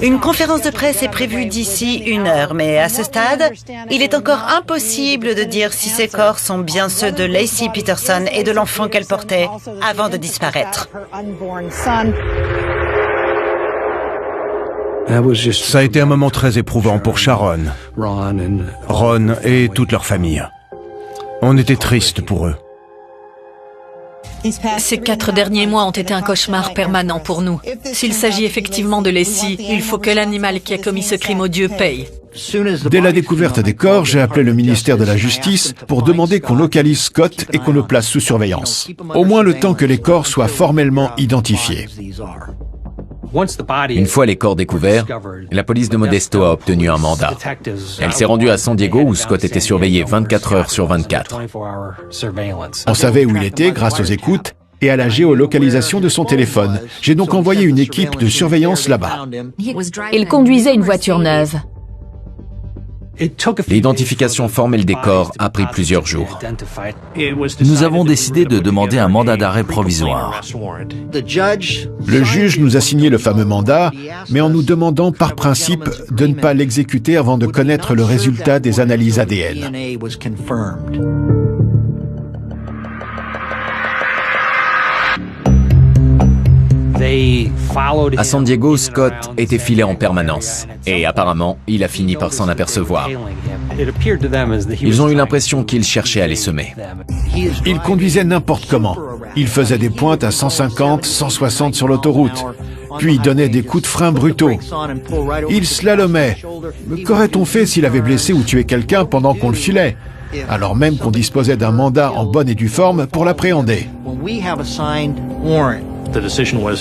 Une conférence de presse est prévue d'ici 1 heure, mais à ce stade, il est encore impossible de dire si ces corps sont bien ceux de Laci Peterson et de l'enfant qu'elle portait avant de disparaître. Ça a été un moment très éprouvant pour Sharon, Ron et toute leur famille. On était tristes pour eux. Ces 4 derniers mois ont été un cauchemar permanent pour nous. S'il s'agit effectivement de Laci, il faut que l'animal qui a commis ce crime odieux paye. Dès la découverte des corps, j'ai appelé le ministère de la Justice pour demander qu'on localise Scott et qu'on le place sous surveillance. Au moins le temps que les corps soient formellement identifiés. Une fois les corps découverts, la police de Modesto a obtenu un mandat. Elle s'est rendue à San Diego où Scott était surveillé 24 heures sur 24. On savait où il était grâce aux écoutes et à la géolocalisation de son téléphone. J'ai donc envoyé une équipe de surveillance là-bas. Il conduisait une voiture neuve. L'identification formelle des corps a pris plusieurs jours. Nous avons décidé de demander un mandat d'arrêt provisoire. Le juge nous a signé le fameux mandat, mais en nous demandant par principe de ne pas l'exécuter avant de connaître le résultat des analyses ADN. À San Diego, Scott était filé en permanence et apparemment, il a fini par s'en apercevoir. Ils ont eu l'impression qu'il cherchait à les semer. Il conduisait n'importe comment. Il faisait des pointes à 150, 160 sur l'autoroute, puis donnait des coups de frein brutaux. Il slalomait. Qu'aurait-on fait s'il avait blessé ou tué quelqu'un pendant qu'on le filait, alors même qu'on disposait d'un mandat en bonne et due forme pour l'appréhender?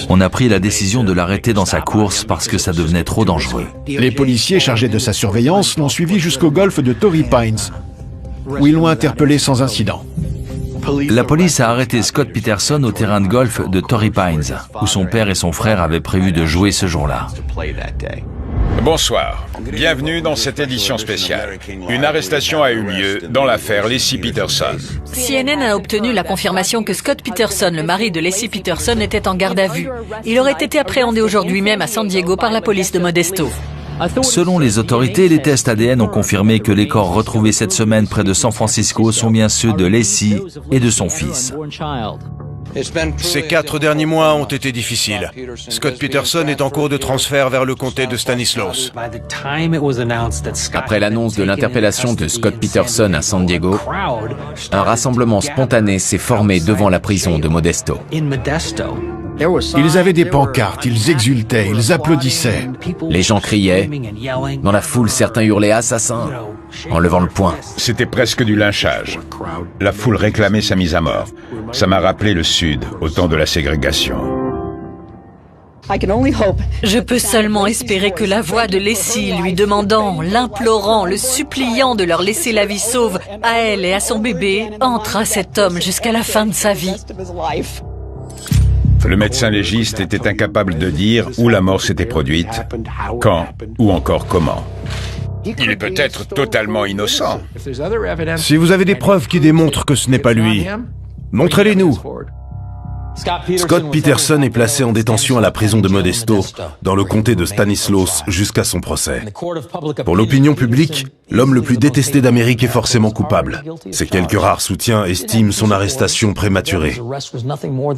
On a pris la décision de l'arrêter dans sa course parce que ça devenait trop dangereux. Les policiers chargés de sa surveillance l'ont suivi jusqu'au golfe de Torrey Pines, où ils l'ont interpellé sans incident. La police a arrêté Scott Peterson au terrain de golf de Torrey Pines, où son père et son frère avaient prévu de jouer ce jour-là. Bonsoir. Bienvenue dans cette édition spéciale. Une arrestation a eu lieu dans l'affaire Laci Peterson. CNN a obtenu la confirmation que Scott Peterson, le mari de Laci Peterson, était en garde à vue. Il aurait été appréhendé aujourd'hui même à San Diego par la police de Modesto. Selon les autorités, les tests ADN ont confirmé que les corps retrouvés cette semaine près de San Francisco sont bien ceux de Laci et de son fils. Ces 4 derniers mois ont été difficiles. Scott Peterson est en cours de transfert vers le comté de Stanislaus. Après l'annonce de l'interpellation de Scott Peterson à San Diego, un rassemblement spontané s'est formé devant la prison de Modesto. Ils avaient des pancartes, ils exultaient, ils applaudissaient. Les gens criaient. Dans la foule, certains hurlaient « Assassin !» en levant le poing. C'était presque du lynchage. La foule réclamait sa mise à mort. Ça m'a rappelé le Sud, au temps de la ségrégation. Je peux seulement espérer que la voix de Laci lui demandant, l'implorant, le suppliant de leur laisser la vie sauve à elle et à son bébé entre à cet homme jusqu'à la fin de sa vie. Le médecin légiste était incapable de dire où la mort s'était produite, quand ou encore comment. Il est peut-être totalement innocent. Si vous avez des preuves qui démontrent que ce n'est pas lui, montrez-les-nous. Scott Peterson est placé en détention à la prison de Modesto, dans le comté de Stanislaus, jusqu'à son procès. Pour l'opinion publique, l'homme le plus détesté d'Amérique est forcément coupable. Ses quelques rares soutiens estiment son arrestation prématurée.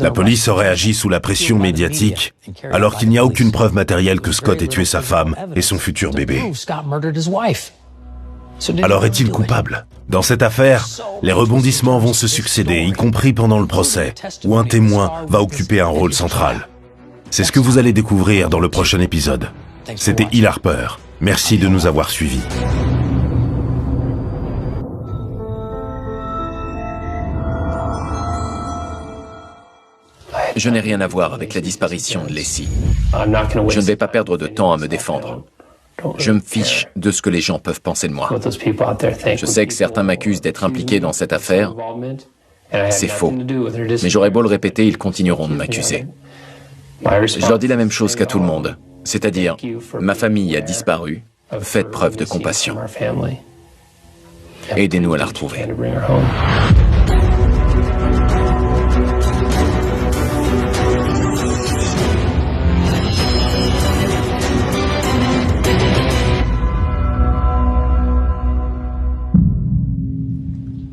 La police aurait agi sous la pression médiatique, alors qu'il n'y a aucune preuve matérielle que Scott ait tué sa femme et son futur bébé. Alors est-il coupable? Dans cette affaire, les rebondissements vont se succéder, y compris pendant le procès, où un témoin va occuper un rôle central. C'est ce que vous allez découvrir dans le prochain épisode. C'était Hill Harper. Merci de nous avoir suivis. Je n'ai rien à voir avec la disparition de Laci. Je ne vais pas perdre de temps à me défendre. Je me fiche de ce que les gens peuvent penser de moi. Je sais que certains m'accusent d'être impliqué dans cette affaire. C'est faux. Mais j'aurais beau le répéter, ils continueront de m'accuser. Je leur dis la même chose qu'à tout le monde. C'est-à-dire, ma famille a disparu, faites preuve de compassion. Aidez-nous à la retrouver.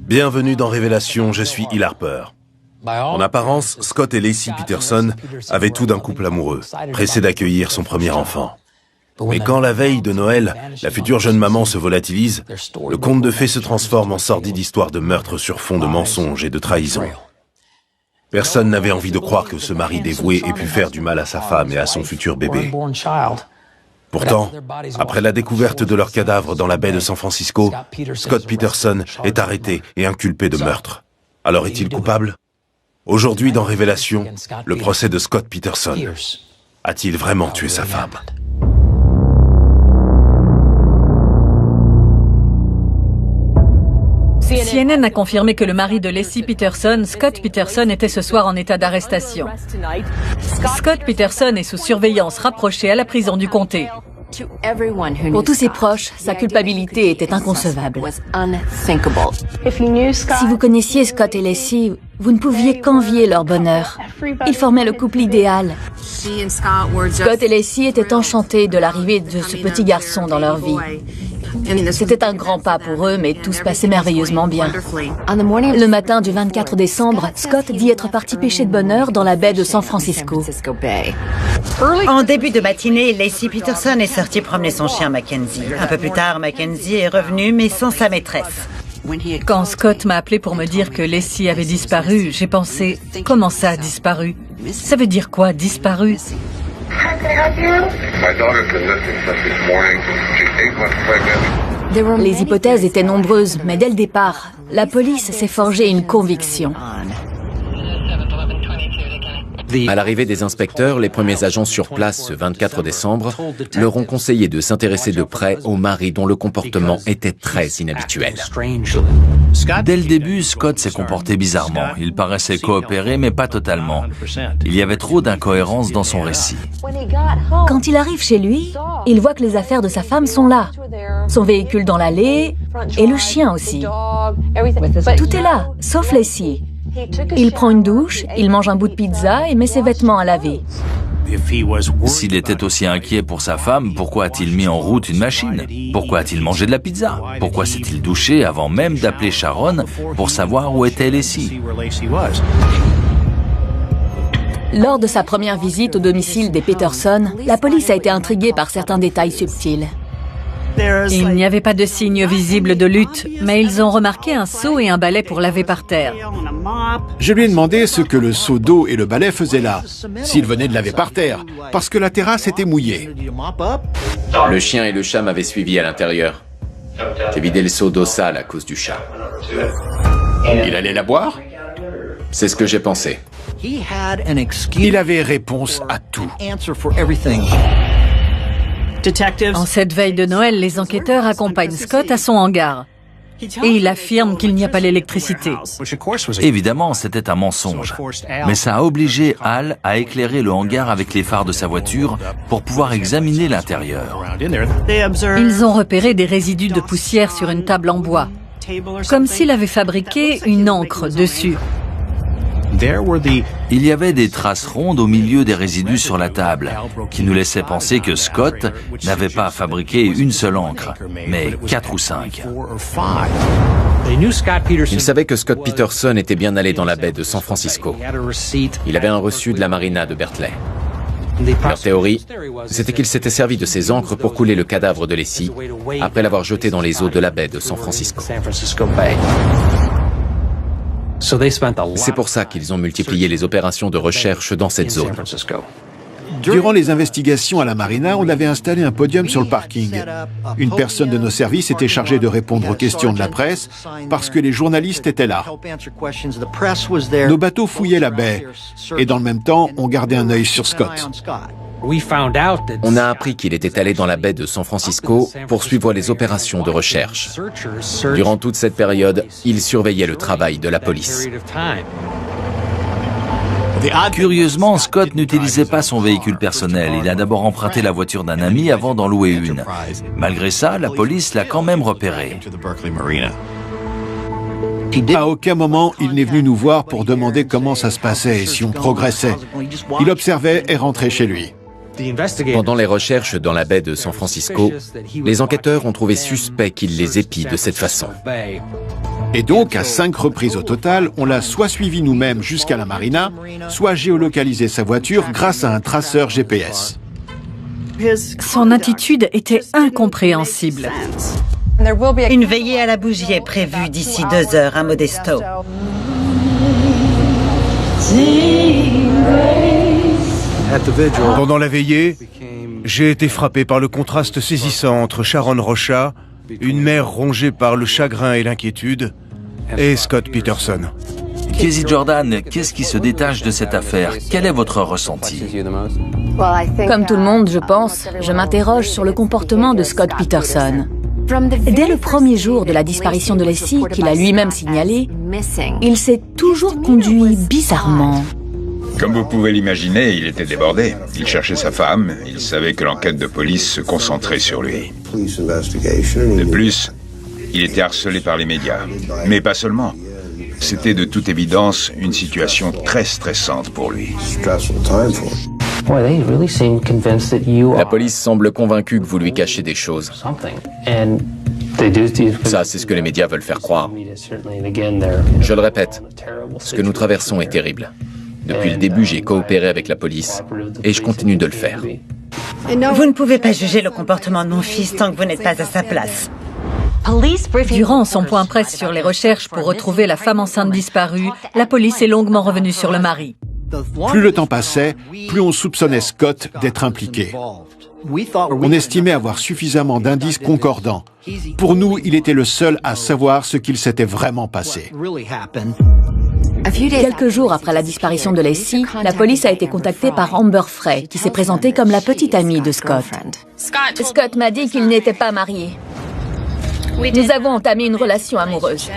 Bienvenue dans Révélation, je suis Hill Harper. En apparence, Scott et Laci Peterson avaient tout d'un couple amoureux, pressés d'accueillir son premier enfant. Mais quand la veille de Noël, la future jeune maman se volatilise, le conte de fées se transforme en sordide histoire de meurtre sur fond de mensonges et de trahison. Personne n'avait envie de croire que ce mari dévoué ait pu faire du mal à sa femme et à son futur bébé. Pourtant, après la découverte de leurs cadavres dans la baie de San Francisco, Scott Peterson est arrêté et inculpé de meurtre. Alors est-il coupable? Aujourd'hui, dans Révélation, le procès de Scott Peterson. A-t-il vraiment tué sa femme? CNN a confirmé que le mari de Laci Peterson, Scott Peterson, était ce soir en état d'arrestation. Scott Peterson est sous surveillance rapprochée à la prison du comté. Pour tous ses proches, sa culpabilité était inconcevable. Si vous connaissiez Scott et Laci, vous ne pouviez qu'envier leur bonheur. Ils formaient le couple idéal. Scott et Laci étaient enchantés de l'arrivée de ce petit garçon dans leur vie. C'était un grand pas pour eux, mais tout se passait merveilleusement bien. Le matin du 24 décembre, Scott dit être parti pêcher de bonne heure dans la baie de San Francisco. En début de matinée, Laci Peterson est sorti promener son chien Mackenzie. Un peu plus tard, Mackenzie est revenu, mais sans sa maîtresse. Quand Scott m'a appelé pour me dire que Laci avait disparu, j'ai pensé, comment ça a disparu? Ça veut dire quoi, disparu? Les hypothèses étaient nombreuses, mais dès le départ, la police s'est forgé une conviction. À l'arrivée des inspecteurs, les premiers agents sur place ce 24 décembre leur ont conseillé de s'intéresser de près au mari dont le comportement était très inhabituel. Dès le début, Scott s'est comporté bizarrement. Il paraissait coopérer, mais pas totalement. Il y avait trop d'incohérences dans son récit. Quand il arrive chez lui, il voit que les affaires de sa femme sont là. Son véhicule dans l'allée et le chien aussi. Tout est là, sauf Lacey. Il prend une douche, il mange un bout de pizza et met ses vêtements à laver. S'il était aussi inquiet pour sa femme, pourquoi a-t-il mis en route une machine? Pourquoi a-t-il mangé de la pizza? Pourquoi s'est-il douché avant même d'appeler Sharon pour savoir où était Lacey? Lors de sa première visite au domicile des Peterson, la police a été intriguée par certains détails subtils. Il n'y avait pas de signe visible de lutte, mais ils ont remarqué un seau et un balai pour laver par terre. Je lui ai demandé ce que le seau d'eau et le balai faisaient là, s'il venait de laver par terre, parce que la terrasse était mouillée. Le chien et le chat m'avaient suivi à l'intérieur. J'ai vidé le seau d'eau sale à cause du chat. Il allait la boire? C'est ce que j'ai pensé. Il avait réponse à tout. En cette veille de Noël, les enquêteurs accompagnent Scott à son hangar. Et il affirme qu'il n'y a pas l'électricité. Évidemment, c'était un mensonge. Mais ça a obligé Al à éclairer le hangar avec les phares de sa voiture pour pouvoir examiner l'intérieur. Ils ont repéré des résidus de poussière sur une table en bois, comme s'il avait fabriqué une encre dessus. Il y avait des traces rondes au milieu des résidus sur la table, qui nous laissaient penser que Scott n'avait pas fabriqué une seule encre, mais 4 ou 5. Ils savaient que Scott Peterson était bien allé dans la baie de San Francisco. Il avait un reçu de la marina de Berkeley. Leur théorie, c'était qu'il s'était servi de ces encres pour couler le cadavre de Lacey après l'avoir jeté dans les eaux de la baie de San Francisco. C'est pour ça qu'ils ont multiplié les opérations de recherche dans cette zone. Durant les investigations à la marina, on avait installé un podium sur le parking. Une personne de nos services était chargée de répondre aux questions de la presse parce que les journalistes étaient là. Nos bateaux fouillaient la baie et dans le même temps, on gardait un œil sur Scott. On a appris qu'il était allé dans la baie de San Francisco pour suivre les opérations de recherche. Durant toute cette période, il surveillait le travail de la police. Curieusement, Scott n'utilisait pas son véhicule personnel. Il a d'abord emprunté la voiture d'un ami avant d'en louer une. Malgré ça, la police l'a quand même repéré. À aucun moment, il n'est venu nous voir pour demander comment ça se passait et si on progressait. Il observait et rentrait chez lui. Pendant les recherches dans la baie de San Francisco, les enquêteurs ont trouvé suspect qu'il les épie de cette façon. Et donc, à 5 reprises au total, on l'a soit suivi nous-mêmes jusqu'à la marina, soit géolocalisé sa voiture grâce à un traceur GPS. Son attitude était incompréhensible. Une veillée à la bougie est prévue d'ici 2 heures à Modesto. Pendant la veillée, j'ai été frappé par le contraste saisissant entre Sharon Rocha, une mère rongée par le chagrin et l'inquiétude, et Scott Peterson. Casey Jordan, qu'est-ce qui se détache de cette affaire? Quel est votre ressenti? Comme tout le monde, je pense, je m'interroge sur le comportement de Scott Peterson. Dès le premier jour de la disparition de Lacey, qu'il a lui-même signalé, il s'est toujours conduit bizarrement. Comme vous pouvez l'imaginer, il était débordé. Il cherchait sa femme, il savait que l'enquête de police se concentrait sur lui. De plus, il était harcelé par les médias. Mais pas seulement. C'était de toute évidence une situation très stressante pour lui. La police semble convaincue que vous lui cachez des choses. Ça, c'est ce que les médias veulent faire croire. Je le répète, ce que nous traversons est terrible. Depuis le début, j'ai coopéré avec la police et je continue de le faire. Vous ne pouvez pas juger le comportement de mon fils tant que vous n'êtes pas à sa place. Durant son point presse sur les recherches pour retrouver la femme enceinte disparue, la police est longuement revenue sur le mari. Plus le temps passait, plus on soupçonnait Scott d'être impliqué. On estimait avoir suffisamment d'indices concordants. Pour nous, il était le seul à savoir ce qu'il s'était vraiment passé. Quelques jours après la disparition de Lacey, la police a été contactée par Amber Frey, qui s'est présentée comme la petite amie de Scott. Scott m'a dit qu'il n'était pas marié. Nous avons entamé une relation amoureuse.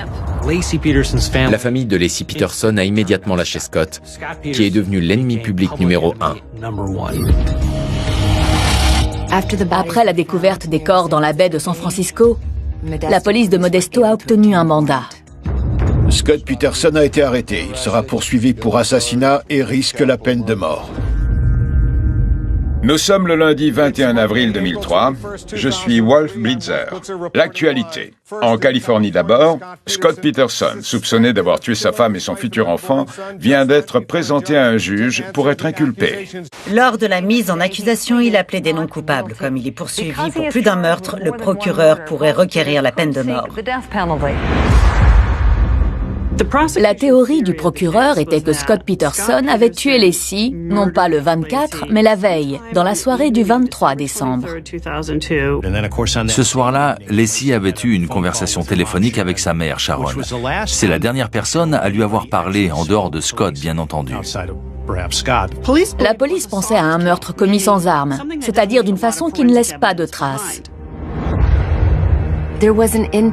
La famille de Lacey Peterson a immédiatement lâché Scott, qui est devenu l'ennemi public numéro 1. Après la découverte des corps dans la baie de San Francisco, la police de Modesto a obtenu un mandat. Scott Peterson a été arrêté. Il sera poursuivi pour assassinat et risque la peine de mort. Nous sommes le lundi 21 avril 2003. Je suis Wolf Blitzer. L'actualité. En Californie d'abord, Scott Peterson, soupçonné d'avoir tué sa femme et son futur enfant, vient d'être présenté à un juge pour être inculpé. Lors de la mise en accusation, il a plaidé non coupable. Comme il est poursuivi pour plus d'un meurtre, le procureur pourrait requérir la peine de mort. La théorie du procureur était que Scott Peterson avait tué Lacey, non pas le 24, mais la veille, dans la soirée du 23 décembre. Ce soir-là, Lacey avait eu une conversation téléphonique avec sa mère, Sharon. C'est la dernière personne à lui avoir parlé, en dehors de Scott, bien entendu. La police pensait à un meurtre commis sans arme, c'est-à-dire d'une façon qui ne laisse pas de traces.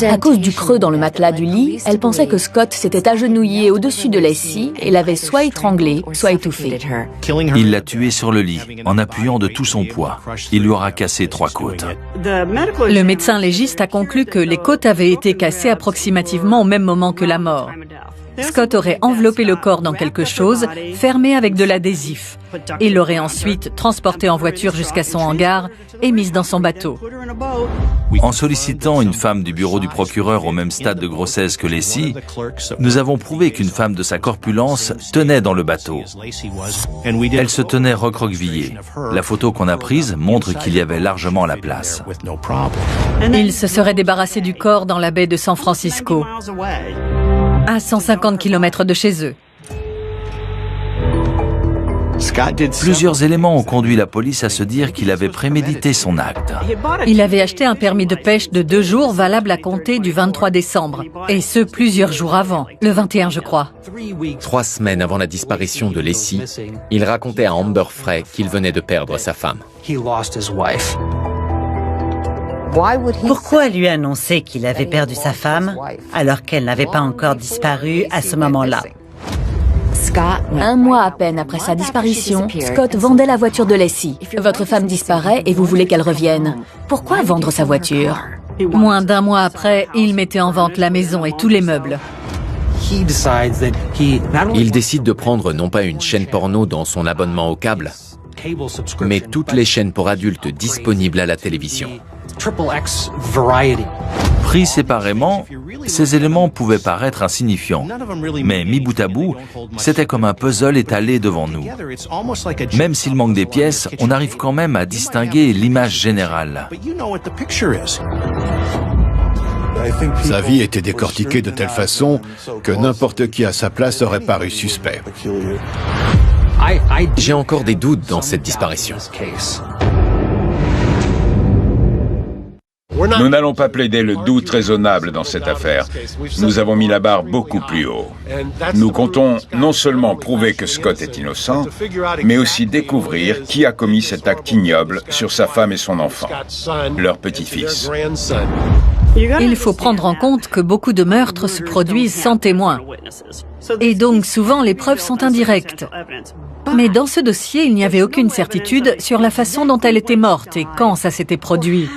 À cause du creux dans le matelas du lit, elle pensait que Scott s'était agenouillé au-dessus de Lacey et l'avait soit étranglée, soit étouffée. Il l'a tuée sur le lit, en appuyant de tout son poids. Il lui aura cassé 3 côtes. Le médecin légiste a conclu que les côtes avaient été cassées approximativement au même moment que la mort. Scott aurait enveloppé le corps dans quelque chose, fermé avec de l'adhésif, et l'aurait ensuite transporté en voiture jusqu'à son hangar et mise dans son bateau. En sollicitant une femme du bureau du procureur au même stade de grossesse que Lacey, nous avons prouvé qu'une femme de sa corpulence tenait dans le bateau. Elle se tenait recroquevillée. La photo qu'on a prise montre qu'il y avait largement la place. Il se serait débarrassé du corps dans la baie de San Francisco, à 150 km de chez eux. Plusieurs éléments ont conduit la police à se dire qu'il avait prémédité son acte. Il avait acheté un permis de pêche de 2 jours valable à compter du 23 décembre, et ce plusieurs jours avant, le 21 je crois. 3 semaines avant la disparition de Lacey, il racontait à Amber Frey qu'il venait de perdre sa femme. Pourquoi lui annoncer qu'il avait perdu sa femme alors qu'elle n'avait pas encore disparu à ce moment-là? Un mois à peine après sa disparition, Scott vendait la voiture de Lacey. Votre femme disparaît et vous voulez qu'elle revienne. Pourquoi vendre sa voiture? Moins d'1 mois après, il mettait en vente la maison et tous les meubles. Il décide de prendre non pas une chaîne porno dans son abonnement au câble, mais toutes les chaînes pour adultes disponibles à la télévision. Pris séparément, ces éléments pouvaient paraître insignifiants, mais mis bout à bout, c'était comme un puzzle étalé devant nous. Même s'il manque des pièces, on arrive quand même à distinguer l'image générale. Sa vie était décortiquée de telle façon que n'importe qui à sa place aurait paru suspect. J'ai encore des doutes dans cette disparition. Nous n'allons pas plaider le doute raisonnable dans cette affaire. Nous avons mis la barre beaucoup plus haut. Nous comptons non seulement prouver que Scott est innocent, mais aussi découvrir qui a commis cet acte ignoble sur sa femme et son enfant, leur petit-fils. Il faut prendre en compte que beaucoup de meurtres se produisent sans témoin. Et donc souvent les preuves sont indirectes. Mais dans ce dossier, il n'y avait aucune certitude sur la façon dont elle était morte et quand ça s'était produit.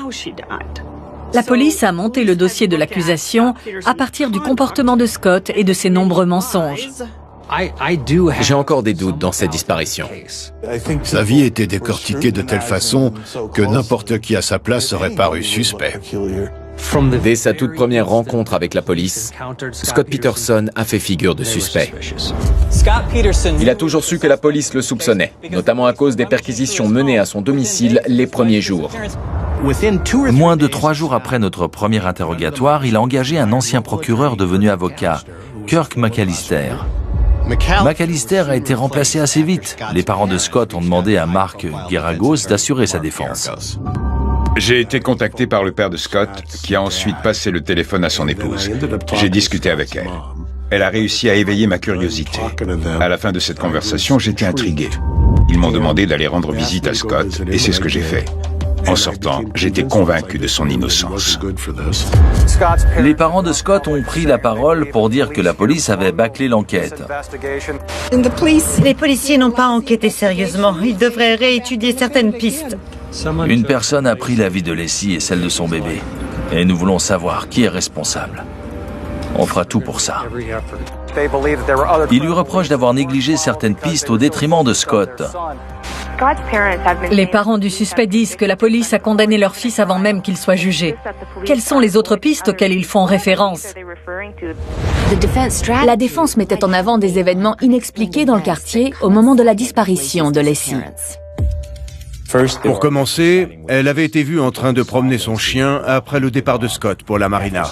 La police a monté le dossier de l'accusation à partir du comportement de Scott et de ses nombreux mensonges. J'ai encore des doutes dans cette disparition. Sa vie était décortiquée de telle façon que n'importe qui à sa place aurait paru suspect. Dès sa toute première rencontre avec la police, Scott Peterson a fait figure de suspect. Il a toujours su que la police le soupçonnait, notamment à cause des perquisitions menées à son domicile les premiers jours. Moins de 3 jours après notre premier interrogatoire, il a engagé un ancien procureur devenu avocat, Kirk McAllister. McAllister a été remplacé assez vite. Les parents de Scott ont demandé à Mark Geragos d'assurer sa défense. J'ai été contacté par le père de Scott, qui a ensuite passé le téléphone à son épouse. J'ai discuté avec elle. Elle a réussi à éveiller ma curiosité. À la fin de cette conversation, j'étais intrigué. Ils m'ont demandé d'aller rendre visite à Scott, et c'est ce que j'ai fait. En sortant, j'étais convaincu de son innocence. Les parents de Scott ont pris la parole pour dire que la police avait bâclé l'enquête. Les policiers n'ont pas enquêté sérieusement. Ils devraient réétudier certaines pistes. Une personne a pris la vie de Leslie et celle de son bébé. Et nous voulons savoir qui est responsable. On fera tout pour ça. Ils lui reprochent d'avoir négligé certaines pistes au détriment de Scott. Les parents du suspect disent que la police a condamné leur fils avant même qu'il soit jugé. Quelles sont les autres pistes auxquelles ils font référence? La défense mettait en avant des événements inexpliqués dans le quartier au moment de la disparition de Leslie. Pour commencer, elle avait été vue en train de promener son chien après le départ de Scott pour la marina.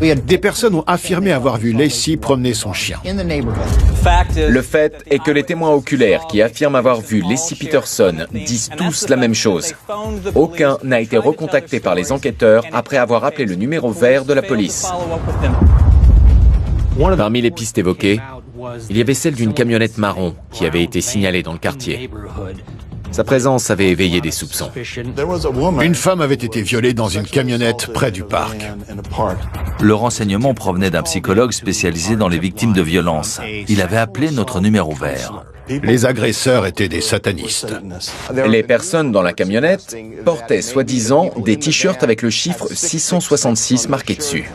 Des personnes ont affirmé avoir vu Leslie promener son chien. Le fait est que les témoins oculaires qui affirment avoir vu Leslie Peterson disent tous la même chose. Aucun n'a été recontacté par les enquêteurs après avoir appelé le numéro vert de la police. Parmi les pistes évoquées, il y avait celle d'une camionnette marron qui avait été signalée dans le quartier. Sa présence avait éveillé des soupçons. Une femme avait été violée dans une camionnette près du parc. Le renseignement provenait d'un psychologue spécialisé dans les victimes de violences. Il avait appelé notre numéro vert. Les agresseurs étaient des satanistes. Les personnes dans la camionnette portaient soi-disant des t-shirts avec le chiffre 666 marqué dessus.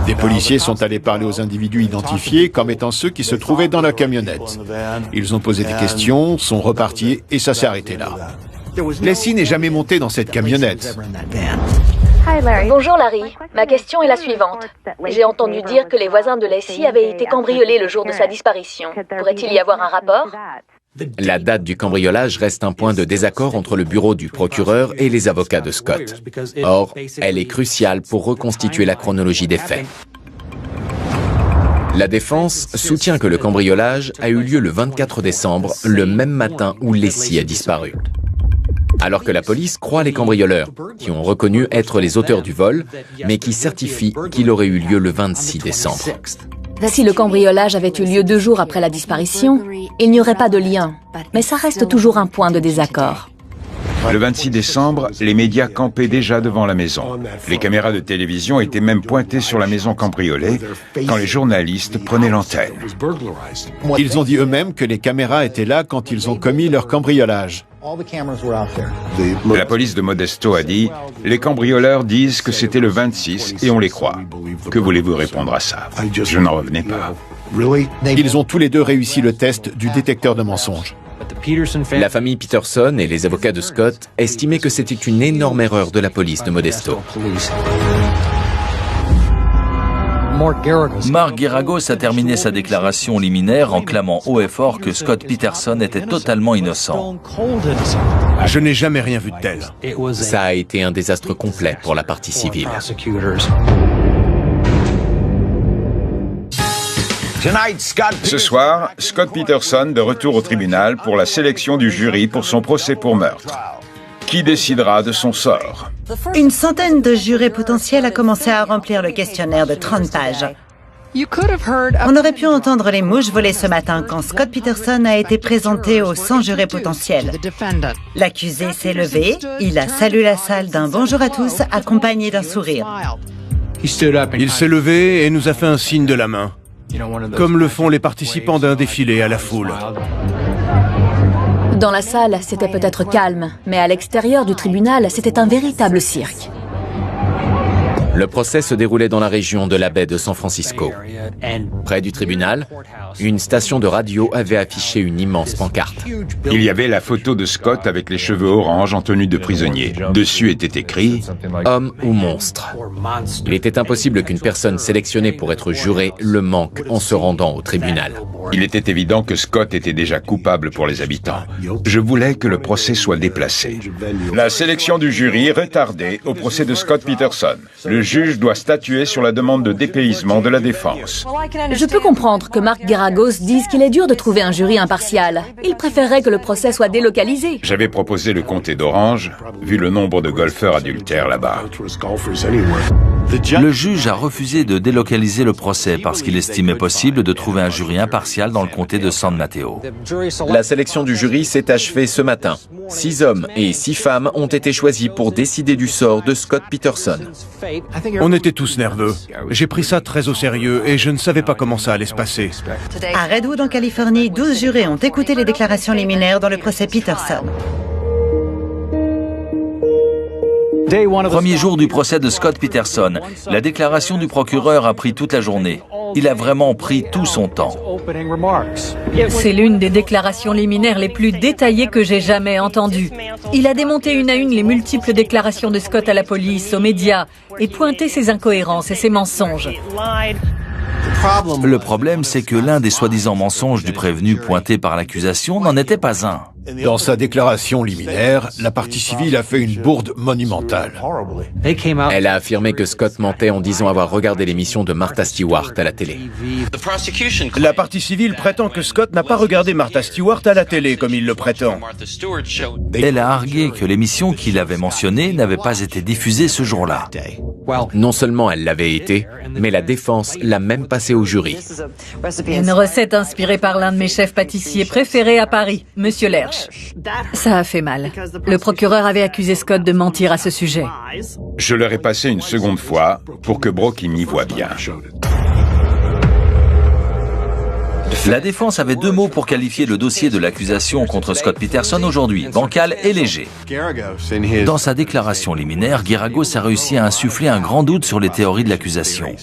Des policiers sont allés parler aux individus identifiés comme étant ceux qui se trouvaient dans la camionnette. Ils ont posé des questions, sont repartis et ça s'est arrêté là. Leslie n'est jamais montée dans cette camionnette. Bonjour Larry, ma question est la suivante. J'ai entendu dire que les voisins de Leslie avaient été cambriolés le jour de sa disparition. Pourrait-il y avoir un rapport? La date du cambriolage reste un point de désaccord entre le bureau du procureur et les avocats de Scott. Or, elle est cruciale pour reconstituer la chronologie des faits. La défense soutient que le cambriolage a eu lieu le 24 décembre, le même matin où Leslie a disparu. Alors que la police croit les cambrioleurs, qui ont reconnu être les auteurs du vol, mais qui certifient qu'il aurait eu lieu le 26 décembre. Si le cambriolage avait eu lieu 2 jours après la disparition, il n'y aurait pas de lien. Mais ça reste toujours un point de désaccord. Le 26 décembre, les médias campaient déjà devant la maison. Les caméras de télévision étaient même pointées sur la maison cambriolée quand les journalistes prenaient l'antenne. Ils ont dit eux-mêmes que les caméras étaient là quand ils ont commis leur cambriolage. La police de Modesto a dit « Les cambrioleurs disent que c'était le 26 et on les croit. Que voulez-vous répondre à ça ?» Je n'en revenais pas. Ils ont tous les deux réussi le test du détecteur de mensonges. La famille Peterson et les avocats de Scott estimaient que c'était une énorme erreur de la police de Modesto. Mark Geragos a terminé sa déclaration liminaire en clamant haut et fort que Scott Peterson était totalement innocent. Je n'ai jamais rien vu de tel. Ça a été un désastre complet pour la partie civile. Ce soir, Scott Peterson de retour au tribunal pour la sélection du jury pour son procès pour meurtre. Qui décidera de son sort? Une centaine de jurés potentiels a commencé à remplir le questionnaire de 30 pages. On aurait pu entendre les mouches voler ce matin quand Scott Peterson a été présenté aux 100 jurés potentiels. L'accusé s'est levé, il a salué la salle d'un bonjour à tous accompagné d'un sourire. Il s'est levé et nous a fait un signe de la main, comme le font les participants d'un défilé à la foule. Dans la salle, c'était peut-être calme, mais à l'extérieur du tribunal, c'était un véritable cirque. Le procès se déroulait dans la région de la baie de San Francisco. Près du tribunal, une station de radio avait affiché une immense pancarte. Il y avait la photo de Scott avec les cheveux orange en tenue de prisonnier. Dessus était écrit « Homme ou monstre ». Il était impossible qu'une personne sélectionnée pour être jurée le manque en se rendant au tribunal. Il était évident que Scott était déjà coupable pour les habitants. Je voulais que le procès soit déplacé. La sélection du jury est retardée au procès de Scott Peterson. Le juge doit statuer sur la demande de dépaysement de la défense. Je peux comprendre que Mark Geragos dise qu'il est dur de trouver un jury impartial. Il préférerait que le procès soit délocalisé. J'avais proposé le comté d'Orange, vu le nombre de golfeurs adultères là-bas. Le juge a refusé de délocaliser le procès parce qu'il estimait possible de trouver un jury impartial dans le comté de San Mateo. La sélection du jury s'est achevée ce matin. 6 hommes et 6 femmes ont été choisis pour décider du sort de Scott Peterson. On était tous nerveux. J'ai pris ça très au sérieux et je ne savais pas comment ça allait se passer. À Redwood, en Californie, 12 jurés ont écouté les déclarations liminaires dans le procès Peterson. Premier jour du procès de Scott Peterson. La déclaration du procureur a pris toute la journée. Il a vraiment pris tout son temps. C'est l'une des déclarations liminaires les plus détaillées que j'ai jamais entendues. Il a démonté une à une les multiples déclarations de Scott à la police, aux médias, et pointé ses incohérences et ses mensonges. Le problème, c'est que l'un des soi-disant mensonges du prévenu pointé par l'accusation n'en était pas un. Dans sa déclaration liminaire, la partie civile a fait une bourde monumentale. Elle a affirmé que Scott mentait en disant avoir regardé l'émission de Martha Stewart à la télé. La partie civile prétend que Scott n'a pas regardé Martha Stewart à la télé comme il le prétend. Elle a argué que l'émission qu'il avait mentionnée n'avait pas été diffusée ce jour-là. Non seulement elle l'avait été, mais la défense l'a même passée au jury. Une recette inspirée par l'un de mes chefs pâtissiers préférés à Paris, Monsieur Lerche. Ça a fait mal. Le procureur avait accusé Scott de mentir à ce sujet. Je leur ai passé une seconde fois pour que Brooke y voie bien. La défense avait 2 mots pour qualifier le dossier de l'accusation contre Scott Peterson aujourd'hui, bancal et léger. Dans sa déclaration liminaire, Geragos a réussi à insuffler un grand doute sur les théories de l'accusation.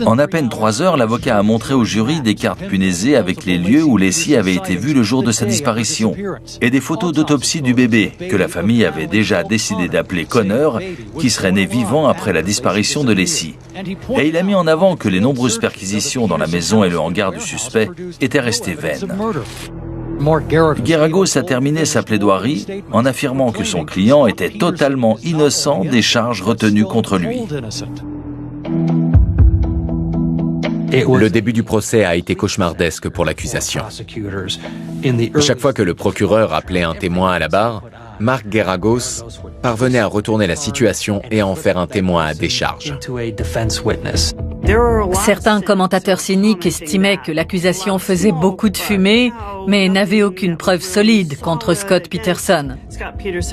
En à peine 3 heures, l'avocat a montré au jury des cartes punaisées avec les lieux où Leslie avait été vue le jour de sa disparition et des photos d'autopsie du bébé que la famille avait déjà décidé d'appeler Connor, qui serait né vivant après la disparition de Leslie. Et il a mis en avant que les nombreuses perquisitions dans la maison et le hangar du suspect étaient restées vaines. Geragos a terminé sa plaidoirie en affirmant que son client était totalement innocent des charges retenues contre lui. Le début du procès a été cauchemardesque pour l'accusation. Chaque fois que le procureur appelait un témoin à la barre, Mark Geragos parvenait à retourner la situation et à en faire un témoin à décharge. Certains commentateurs cyniques estimaient que l'accusation faisait beaucoup de fumée, mais n'avait aucune preuve solide contre Scott Peterson.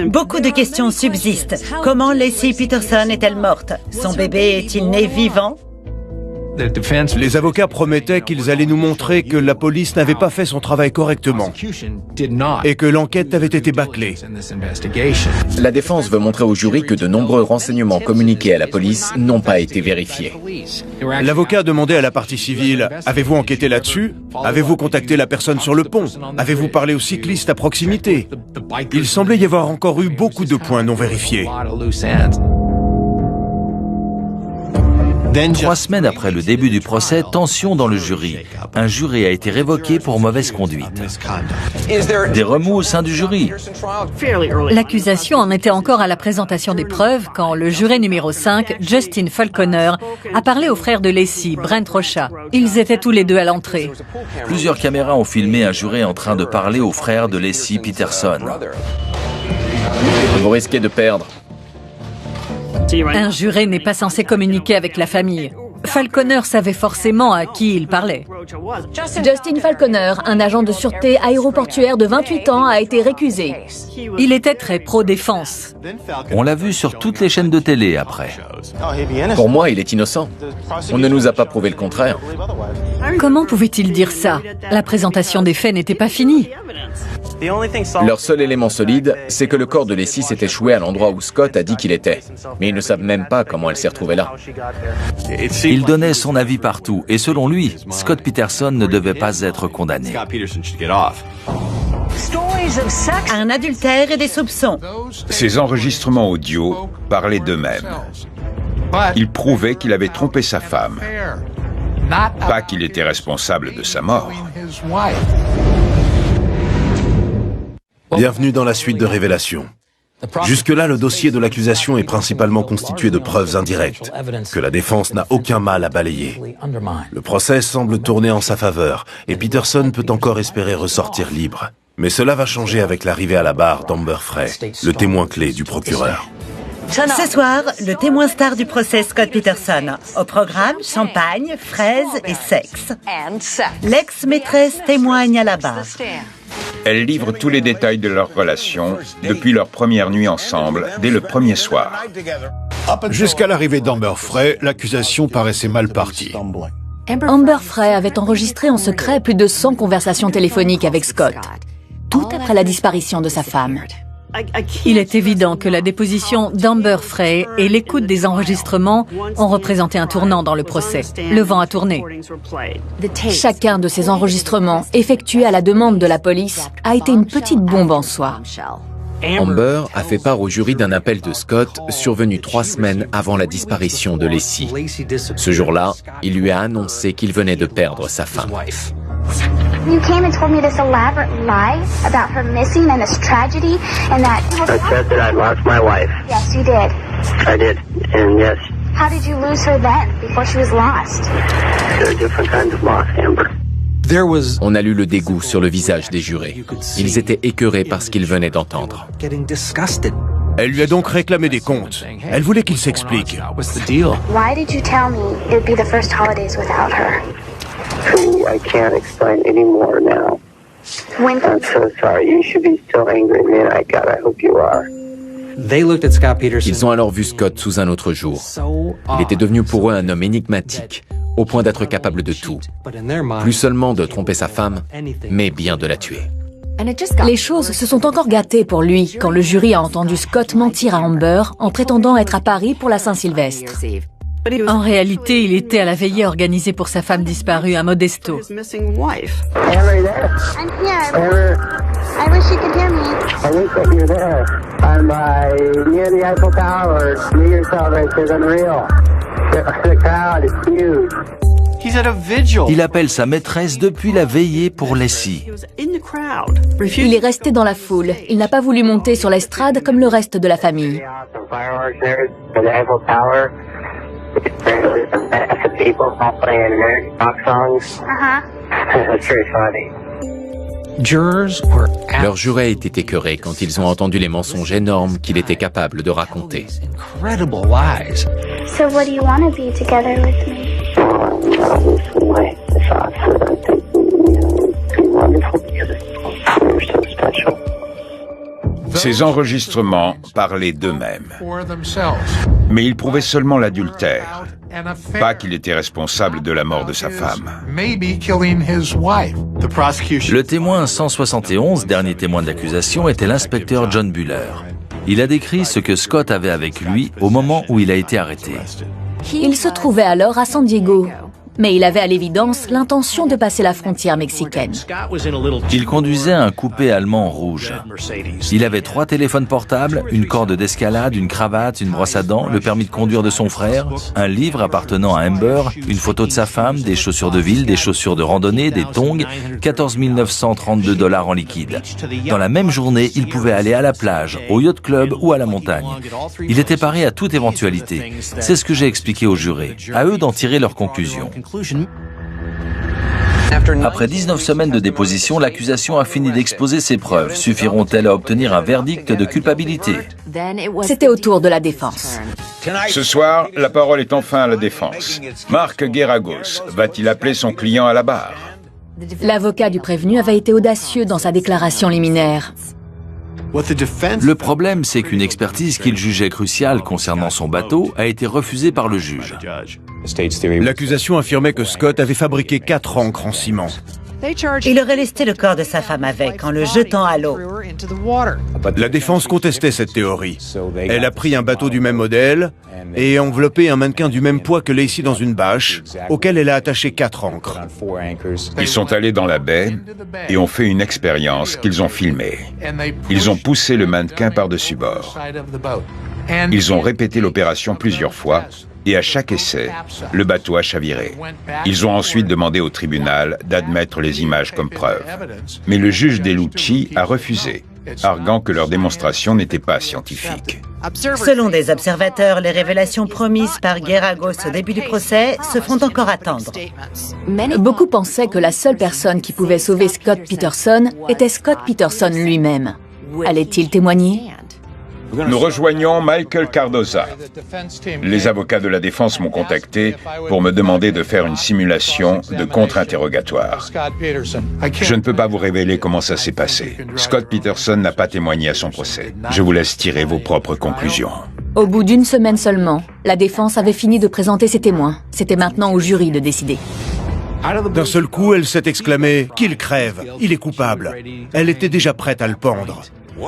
Beaucoup de questions subsistent. Comment Leslie Peterson est-elle morte? Son bébé est-il né vivant? Les avocats promettaient qu'ils allaient nous montrer que la police n'avait pas fait son travail correctement et que l'enquête avait été bâclée. La défense veut montrer au jury que de nombreux renseignements communiqués à la police n'ont pas été vérifiés. L'avocat demandait à la partie civile « Avez-vous enquêté là-dessus? Avez-vous contacté la personne sur le pont? Avez-vous parlé aux cyclistes à proximité ?» Il semblait y avoir encore eu beaucoup de points non vérifiés. 3 semaines après le début du procès, tension dans le jury. Un juré a été révoqué pour mauvaise conduite. Des remous au sein du jury. L'accusation en était encore à la présentation des preuves quand le juré numéro 5, Justin Falconer, a parlé aux frères de Leslie, Brent Rocha. Ils étaient tous les deux à l'entrée. Plusieurs caméras ont filmé un juré en train de parler aux frères de Leslie Peterson. Vous risquez de perdre. Un juré n'est pas censé communiquer avec la famille. Falconer savait forcément à qui il parlait. Justin Falconer, un agent de sûreté aéroportuaire de 28 ans, a été récusé. Il était très pro-défense. On l'a vu sur toutes les chaînes de télé après. Pour moi, il est innocent. On ne nous a pas prouvé le contraire. Comment pouvait-il dire ça? La présentation des faits n'était pas finie. Leur seul élément solide, c'est que le corps de Leslie s'est échoué à l'endroit où Scott a dit qu'il était. Mais ils ne savent même pas comment elle s'est retrouvée là. Il donnait son avis partout, et selon lui, Scott Peterson ne devait pas être condamné. Un adultère et des soupçons. Ces enregistrements audio parlaient d'eux-mêmes. Ils prouvaient qu'il avait trompé sa femme, pas qu'il était responsable de sa mort. Bienvenue dans la suite de Révélations. Jusque-là, le dossier de l'accusation est principalement constitué de preuves indirectes, que la défense n'a aucun mal à balayer. Le procès semble tourner en sa faveur, et Peterson peut encore espérer ressortir libre. Mais cela va changer avec l'arrivée à la barre d'Amber Frey, le témoin clé du procureur. Ce soir, le témoin star du procès Scott Peterson. Au programme, champagne, fraises et sexe. L'ex-maîtresse témoigne à la barre. Elle livre tous les détails de leur relation depuis leur première nuit ensemble, dès le premier soir. Jusqu'à l'arrivée d'Amber Frey, l'accusation paraissait mal partie. Amber Frey avait enregistré en secret plus de 100 conversations téléphoniques avec Scott, tout après la disparition de sa femme. Il est évident que la déposition d'Amber Frey et l'écoute des enregistrements ont représenté un tournant dans le procès. Le vent a tourné. Chacun de ces enregistrements, effectués à la demande de la police, a été une petite bombe en soi. Amber a fait part au jury d'un appel de Scott survenu 3 semaines avant la disparition de Lacey. Ce jour-là, il lui a annoncé qu'il venait de perdre sa femme. You came and told me this elaborate lie about her missing and this tragedy and that... I said that I lost my wife. Yes, you did. I did, and yes, How did you lose her then, before she was lost? there are different kinds of loss, Amber. On a lu le dégoût sur le visage des jurés. Ils étaient écœurés par ce qu'ils venaient d'entendre. Elle lui a donc réclamé des comptes. Elle voulait qu'il s'explique. Why did you tell me it would be the first holidays without her? I can't explain anymore now. When I'm so sorry. You should be still angry at me, and I hope you are. Ils ont alors vu Scott sous un autre jour. Il était devenu pour eux un homme énigmatique, au point d'être capable de tout. Plus seulement de tromper sa femme, mais bien de la tuer. Les choses se sont encore gâtées pour lui quand le jury a entendu Scott mentir à Amber en prétendant être à Paris pour la Saint-Sylvestre. En réalité, il était à la veillée organisée pour sa femme disparue à Modesto. I'm here. I wish you could hear me. I wish that you're there. I'm near the Eiffel Tower. New Year's celebration is unreal. The crowd is huge. Il appelle sa maîtresse depuis la veillée pour Lacey. Il est resté dans la foule. Il n'a pas voulu monter sur l'estrade comme le reste de la famille. Some fireworks there at the Eiffel Tower. The people all playing American rock songs. That's very funny. Leurs jurés étaient écœurés quand ils ont entendu les mensonges énormes qu'il était capable de raconter. So what do you want to be together with me? My thoughts that I think, it'd be wonderful together. We're so special. Ces enregistrements parlaient d'eux-mêmes. Mais ils prouvaient seulement l'adultère, pas qu'il était responsable de la mort de sa femme. Le témoin 171, dernier témoin d'accusation, était l'inspecteur John Buller. Il a décrit ce que Scott avait avec lui au moment où il a été arrêté. Il se trouvait alors à San Diego, mais il avait à l'évidence l'intention de passer la frontière mexicaine. Il conduisait un coupé allemand rouge. Il avait 3 téléphones portables, une corde d'escalade, une cravate, une brosse à dents, le permis de conduire de son frère, un livre appartenant à Amber, une photo de sa femme, des chaussures de ville, des chaussures de randonnée, des tongs, 14 932 $ en liquide. Dans la même journée, il pouvait aller à la plage, au yacht club ou à la montagne. Il était paré à toute éventualité. C'est ce que j'ai expliqué aux jurés. À eux d'en tirer leurs conclusions. Après 19 semaines de déposition, l'accusation a fini d'exposer ses preuves. Suffiront-elles à obtenir un verdict de culpabilité? C'était au tour de la défense. Ce soir, la parole est enfin à la défense. Marc Geragos va-t-il appeler son client à la barre? L'avocat du prévenu avait été audacieux dans sa déclaration liminaire. Le problème, c'est qu'une expertise qu'il jugeait cruciale concernant son bateau a été refusée par le juge. L'accusation affirmait que Scott avait fabriqué 4 ancres en ciment. Il aurait lesté le corps de sa femme avec, en le jetant à l'eau. La défense contestait cette théorie. Elle a pris un bateau du même modèle et enveloppé un mannequin du même poids que Lacey dans une bâche, auquel elle a attaché 4 ancres. Ils sont allés dans la baie et ont fait une expérience qu'ils ont filmée. Ils ont poussé le mannequin par-dessus bord. Ils ont répété l'opération plusieurs fois et à chaque essai, le bateau a chaviré. Ils ont ensuite demandé au tribunal d'admettre les images comme preuve. Mais le juge Delucci a refusé, arguant que leur démonstration n'était pas scientifique. Selon des observateurs, les révélations promises par Geragos au début du procès se font encore attendre. Beaucoup pensaient que la seule personne qui pouvait sauver Scott Peterson était Scott Peterson lui-même. Allait-il témoigner? Nous rejoignons Michael Cardoza. Les avocats de la défense m'ont contacté pour me demander de faire une simulation de contre-interrogatoire. Je ne peux pas vous révéler comment ça s'est passé. Scott Peterson n'a pas témoigné à son procès. Je vous laisse tirer vos propres conclusions. Au bout d'une semaine seulement, la défense avait fini de présenter ses témoins. C'était maintenant au jury de décider. D'un seul coup, elle s'est exclamée « Qu'il crève, il est coupable ». Elle était déjà prête à le pendre.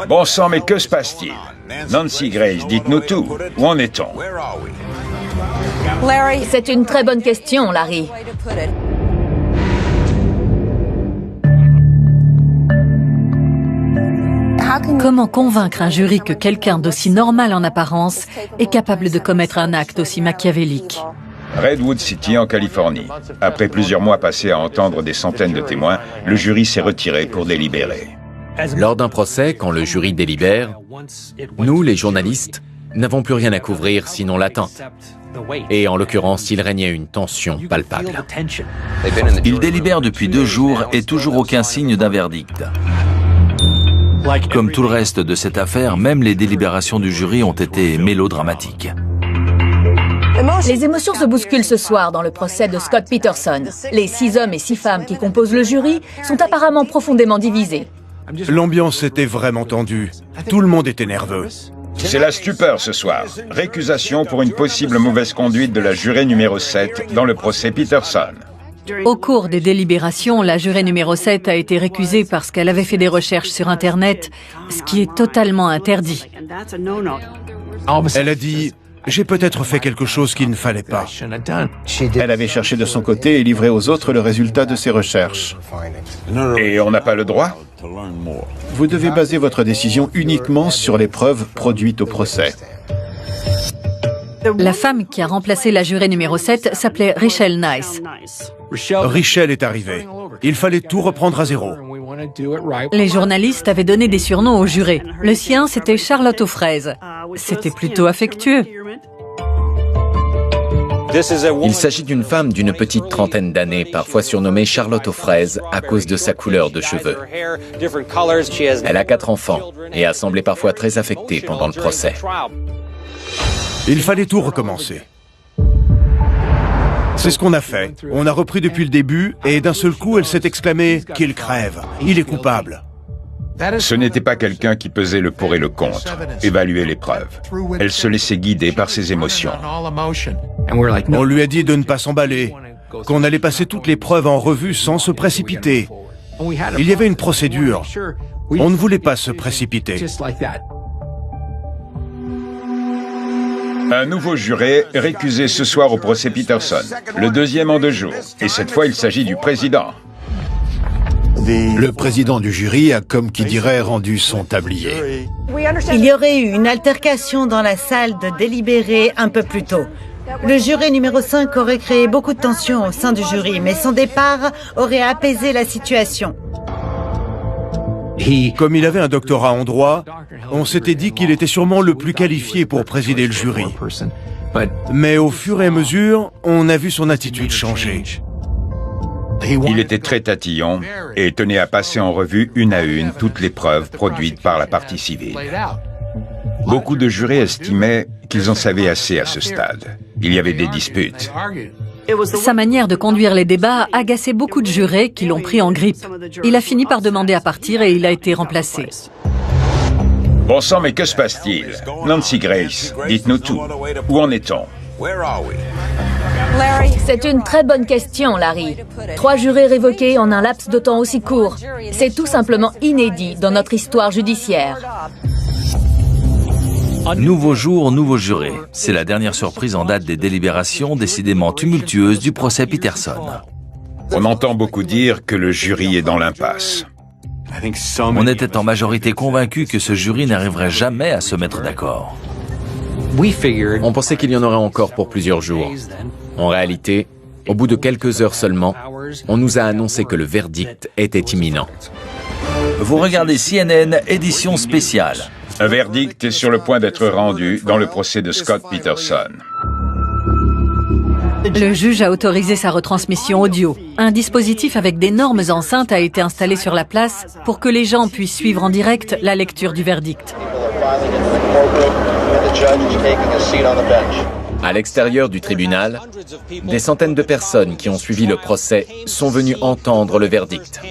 Bon sang, mais que se passe-t-il? Nancy Grace, dites-nous tout. Où en est-on? C'est une très bonne question, Larry. Comment convaincre un jury que quelqu'un d'aussi normal en apparence est capable de commettre un acte aussi machiavélique? Redwood City, en Californie. Après plusieurs mois passés à entendre des centaines de témoins, le jury s'est retiré pour délibérer. Lors d'un procès, quand le jury délibère, nous, les journalistes, n'avons plus rien à couvrir sinon l'attente. Et en l'occurrence, il régnait une tension palpable. Ils délibèrent depuis 2 jours et toujours aucun signe d'un verdict. Comme tout le reste de cette affaire, même les délibérations du jury ont été mélodramatiques. Les émotions se bousculent ce soir dans le procès de Scott Peterson. Les 6 hommes et 6 femmes qui composent le jury sont apparemment profondément divisés. L'ambiance était vraiment tendue. Tout le monde était nerveux. C'est la stupeur ce soir. Récusation pour une possible mauvaise conduite de la jurée numéro 7 dans le procès Peterson. Au cours des délibérations, la jurée numéro 7 a été récusée parce qu'elle avait fait des recherches sur Internet, ce qui est totalement interdit. Elle a dit « J'ai peut-être fait quelque chose qu'il ne fallait pas ». Elle avait cherché de son côté et livré aux autres le résultat de ses recherches. Et on n'a pas le droit? Vous devez baser votre décision uniquement sur les preuves produites au procès. La femme qui a remplacé la jurée numéro 7 s'appelait Richelle Nice. Richelle est arrivée. Il fallait tout reprendre à zéro. Les journalistes avaient donné des surnoms aux jurés. Le sien, c'était Charlotte aux fraises. C'était plutôt affectueux. Il s'agit d'une femme d'une petite trentaine d'années, parfois surnommée Charlotte aux fraises à cause de sa couleur de cheveux. Elle a 4 enfants et a semblé parfois très affectée pendant le procès. Il fallait tout recommencer. C'est ce qu'on a fait. On a repris depuis le début et d'un seul coup, elle s'est exclamée « Qu'il crève, il est coupable ». Ce n'était pas quelqu'un qui pesait le pour et le contre, évaluait les preuves. Elle se laissait guider par ses émotions. On lui a dit de ne pas s'emballer, qu'on allait passer toutes les preuves en revue sans se précipiter. Il y avait une procédure. On ne voulait pas se précipiter. Un nouveau juré récusé ce soir au procès Peterson, le 2e en 2 jours. Et cette fois, il s'agit du président. Le président du jury a, comme qui dirait, rendu son tablier. Il y aurait eu une altercation dans la salle de délibéré un peu plus tôt. Le juré numéro 5 aurait créé beaucoup de tensions au sein du jury, mais son départ aurait apaisé la situation. Comme il avait un doctorat en droit, on s'était dit qu'il était sûrement le plus qualifié pour présider le jury. Mais au fur et à mesure, on a vu son attitude changer. Il était très tatillon et tenait à passer en revue une à une toutes les preuves produites par la partie civile. Beaucoup de jurés estimaient qu'ils en savaient assez à ce stade. Il y avait des disputes. Sa manière de conduire les débats agaçait beaucoup de jurés qui l'ont pris en grippe. Il a fini par demander à partir et il a été remplacé. Bon sang, mais que se passe-t-il? Nancy Grace, dites-nous tout. Où en est-on? C'est une très bonne question, Larry. 3 jurés révoqués en un laps de temps aussi court. C'est tout simplement inédit dans notre histoire judiciaire. Nouveau jour, nouveau juré. C'est la dernière surprise en date des délibérations décidément tumultueuses du procès Peterson. On entend beaucoup dire que le jury est dans l'impasse. On était en majorité convaincus que ce jury n'arriverait jamais à se mettre d'accord. On pensait qu'il y en aurait encore pour plusieurs jours. En réalité, au bout de quelques heures seulement, on nous a annoncé que le verdict était imminent. Vous regardez CNN, édition spéciale. Un verdict est sur le point d'être rendu dans le procès de Scott Peterson. Le juge a autorisé sa retransmission audio. Un dispositif avec d'énormes enceintes a été installé sur la place pour que les gens puissent suivre en direct la lecture du verdict. À l'extérieur du tribunal, des centaines de personnes qui ont suivi le procès sont venues entendre le verdict.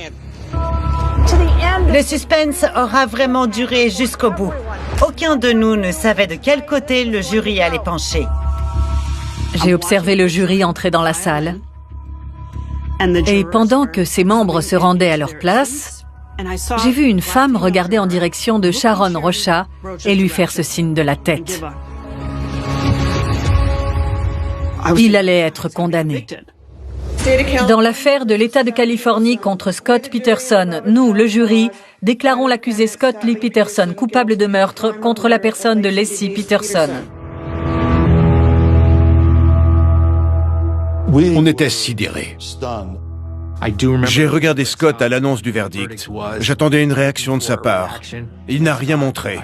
Le suspense aura vraiment duré jusqu'au bout. Aucun de nous ne savait de quel côté le jury allait pencher. J'ai observé le jury entrer dans la salle. Et pendant que ses membres se rendaient à leur place, j'ai vu une femme regarder en direction de Sharon Rocha et lui faire ce signe de la tête. Il allait être condamné. Dans l'affaire de l'État de Californie contre Scott Peterson, nous, le jury, déclarons l'accusé Scott Lee Peterson coupable de meurtre contre la personne de Laci Peterson. On était sidérés. J'ai regardé Scott à l'annonce du verdict. J'attendais une réaction de sa part. Il n'a rien montré.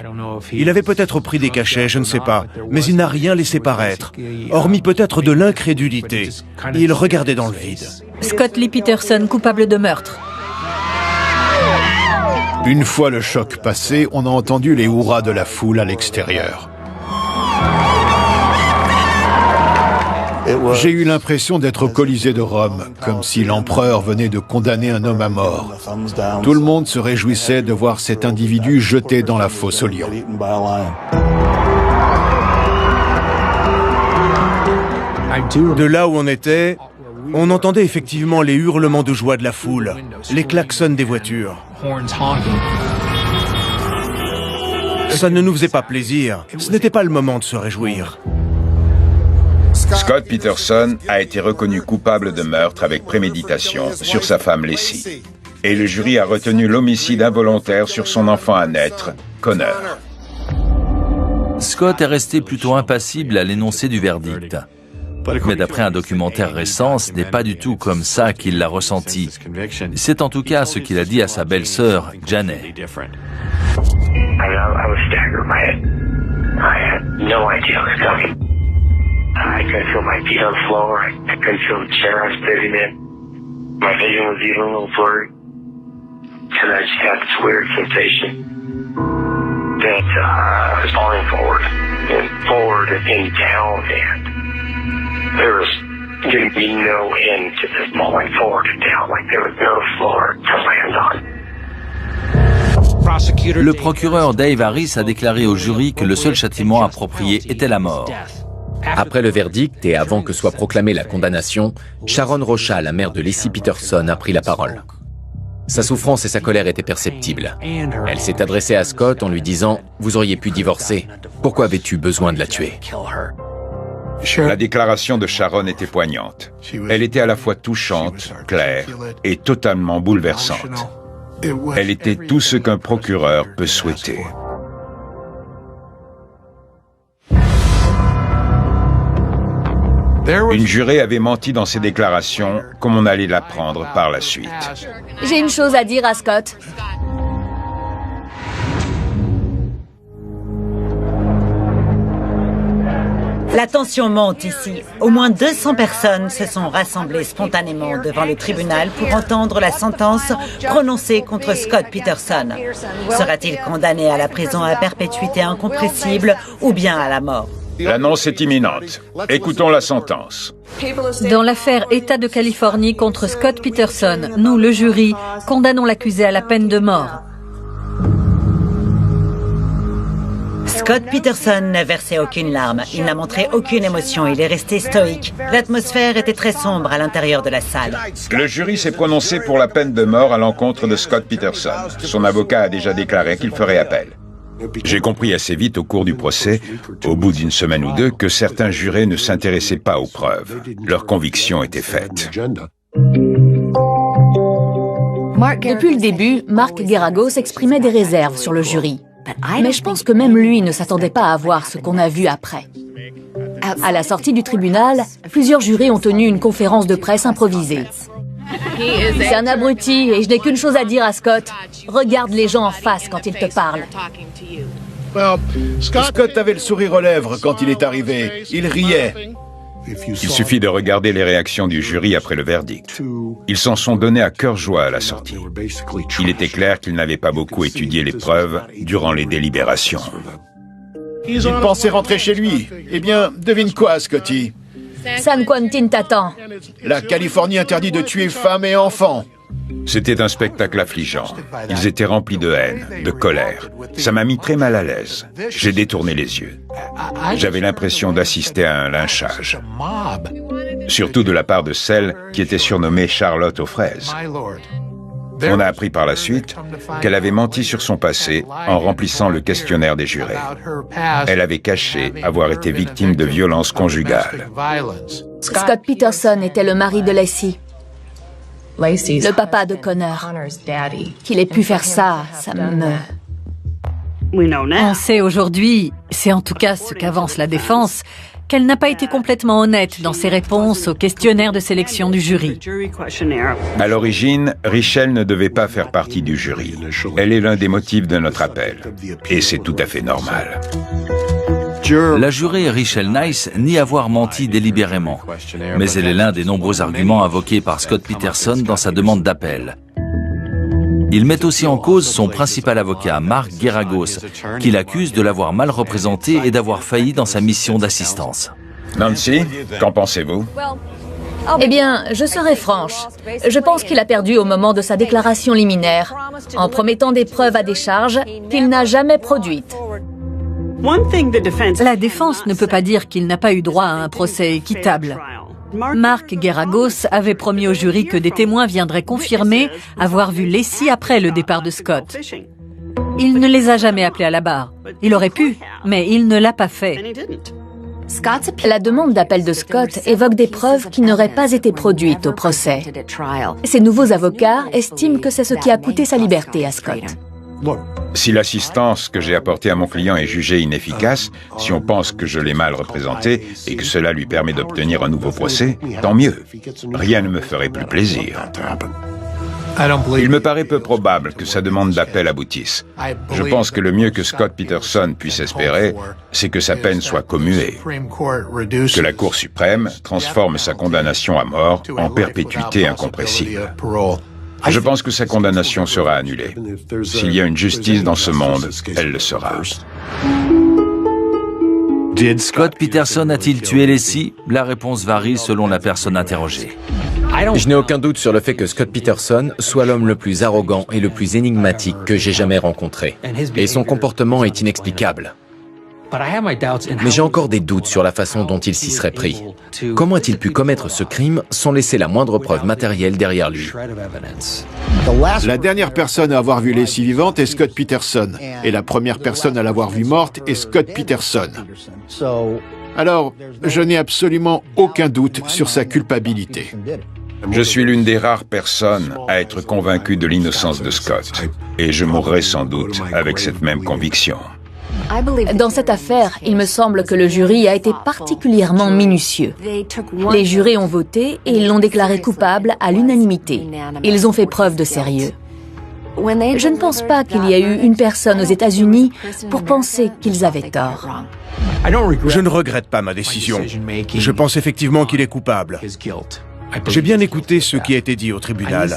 Il avait peut-être pris des cachets, je ne sais pas, mais il n'a rien laissé paraître, hormis peut-être de l'incrédulité. Il regardait dans le vide. Scott Lee Peterson coupable de meurtre. Une fois le choc passé, on a entendu les hurrahs de la foule à l'extérieur. J'ai eu l'impression d'être au Colisée de Rome, comme si l'empereur venait de condamner un homme à mort. Tout le monde se réjouissait de voir cet individu jeté dans la fosse aux lions. De là où on était, on entendait effectivement les hurlements de joie de la foule, les klaxons des voitures. Ça ne nous faisait pas plaisir, ce n'était pas le moment de se réjouir. Scott Peterson a été reconnu coupable de meurtre avec préméditation sur sa femme Laci. Et le jury a retenu l'homicide involontaire sur son enfant à naître, Connor. Scott est resté plutôt impassible à l'énoncé du verdict. Mais d'après un documentaire récent, ce n'est pas du tout comme ça qu'il l'a ressenti. C'est en tout cas ce qu'il a dit à sa belle-sœur, Janet. I couldn't feel my feet on the floor. I couldn't feel the chair I was sitting in. My vision was even a little blurry. And I just had this weird sensation that I was falling forward and down, and there was going to be no end to this falling forward and down, like there was no floor to land on. Le procureur Dave Harris a déclaré au jury que le seul châtiment approprié était la mort. Après le verdict et avant que soit proclamée la condamnation, Sharon Rocha, la mère de Laci Peterson, a pris la parole. Sa souffrance et sa colère étaient perceptibles. Elle s'est adressée à Scott en lui disant « Vous auriez pu divorcer. Pourquoi avais-tu besoin de la tuer ?» La déclaration de Sharon était poignante. Elle était à la fois touchante, claire et totalement bouleversante. Elle était tout ce qu'un procureur peut souhaiter. Une jurée avait menti dans ses déclarations, comme on allait l'apprendre par la suite. J'ai une chose à dire à Scott. La tension monte ici. Au moins 200 personnes se sont rassemblées spontanément devant le tribunal pour entendre la sentence prononcée contre Scott Peterson. Sera-t-il condamné à la prison à perpétuité incompressible ou bien à la mort? L'annonce est imminente. Écoutons la sentence. Dans l'affaire État de Californie contre Scott Peterson, nous, le jury, condamnons l'accusé à la peine de mort. Scott Peterson n'a versé aucune larme. Il n'a montré aucune émotion. Il est resté stoïque. L'atmosphère était très sombre à l'intérieur de la salle. Le jury s'est prononcé pour la peine de mort à l'encontre de Scott Peterson. Son avocat a déjà déclaré qu'il ferait appel. J'ai compris assez vite au cours du procès, au bout d'une semaine ou deux, que certains jurés ne s'intéressaient pas aux preuves. Leur conviction était faite. Depuis le début, Mark Geragos exprimait des réserves sur le jury. Mais je pense que même lui ne s'attendait pas à voir ce qu'on a vu après. À la sortie du tribunal, plusieurs jurés ont tenu une conférence de presse improvisée. C'est un abruti et je n'ai qu'une chose à dire à Scott. Regarde les gens en face quand ils te parlent. Scott avait le sourire aux lèvres quand il est arrivé. Il riait. Il suffit de regarder les réactions du jury après le verdict. Ils s'en sont donnés à cœur joie à la sortie. Il était clair qu'ils n'avaient pas beaucoup étudié les preuves durant les délibérations. Il pensait rentrer chez lui. Eh bien, devine quoi, Scotty? San Quentin t'attend. La Californie interdit de tuer femmes et enfants. C'était un spectacle affligeant. Ils étaient remplis de haine, de colère. Ça m'a mis très mal à l'aise. J'ai détourné les yeux. J'avais l'impression d'assister à un lynchage. Surtout de la part de celle qui était surnommée Charlotte aux fraises. On a appris par la suite qu'elle avait menti sur son passé en remplissant le questionnaire des jurés. Elle avait caché avoir été victime de violences conjugales. Scott Peterson était le mari de Lacey. Le papa de Connor. Qu'il ait pu faire ça, ça me... On sait aujourd'hui, c'est en tout cas ce qu'avance la défense, qu'elle n'a pas été complètement honnête dans ses réponses au questionnaire de sélection du jury. À l'origine, Richelle ne devait pas faire partie du jury. Elle est l'un des motifs de notre appel. Et c'est tout à fait normal. La jurée Richelle Nice nie avoir menti délibérément, mais elle est l'un des nombreux arguments invoqués par Scott Peterson dans sa demande d'appel. Il met aussi en cause son principal avocat, Mark Geragos, qui l'accuse de l'avoir mal représenté et d'avoir failli dans sa mission d'assistance. Nancy, qu'en pensez-vous? Eh bien, je serai franche. Je pense qu'il a perdu au moment de sa déclaration liminaire, en promettant des preuves à décharge qu'il n'a jamais produites. La défense ne peut pas dire qu'il n'a pas eu droit à un procès équitable. Mark Geragos avait promis au jury que des témoins viendraient confirmer avoir vu Lacey après le départ de Scott. Il ne les a jamais appelés à la barre. Il aurait pu, mais il ne l'a pas fait. La demande d'appel de Scott évoque des preuves qui n'auraient pas été produites au procès. Ses nouveaux avocats estiment que c'est ce qui a coûté sa liberté à Scott. Si l'assistance que j'ai apportée à mon client est jugée inefficace, si on pense que je l'ai mal représenté et que cela lui permet d'obtenir un nouveau procès, tant mieux. Rien ne me ferait plus plaisir. Il me paraît peu probable que sa demande d'appel aboutisse. Je pense que le mieux que Scott Peterson puisse espérer, c'est que sa peine soit commuée. Que la Cour suprême transforme sa condamnation à mort en perpétuité incompressible. Je pense que sa condamnation sera annulée. S'il y a une justice dans ce monde, elle le sera. Scott Peterson a-t-il tué Lacey? La réponse varie selon la personne interrogée. Je n'ai aucun doute sur le fait que Scott Peterson soit l'homme le plus arrogant et le plus énigmatique que j'ai jamais rencontré. Et son comportement est inexplicable. Mais j'ai encore des doutes sur la façon dont il s'y serait pris. Comment a-t-il pu commettre ce crime sans laisser la moindre preuve matérielle derrière lui? La dernière personne à avoir vu Lacey vivante est Scott Peterson. Et la première personne à l'avoir vue morte est Scott Peterson. Alors, je n'ai absolument aucun doute sur sa culpabilité. Je suis l'une des rares personnes à être convaincue de l'innocence de Scott. Et je mourrai sans doute avec cette même conviction. Dans cette affaire, il me semble que le jury a été particulièrement minutieux. Les jurés ont voté et ils l'ont déclaré coupable à l'unanimité. Ils ont fait preuve de sérieux. Je ne pense pas qu'il y ait eu une personne aux États-Unis pour penser qu'ils avaient tort. Je ne regrette pas ma décision. Je pense effectivement qu'il est coupable. J'ai bien écouté ce qui a été dit au tribunal.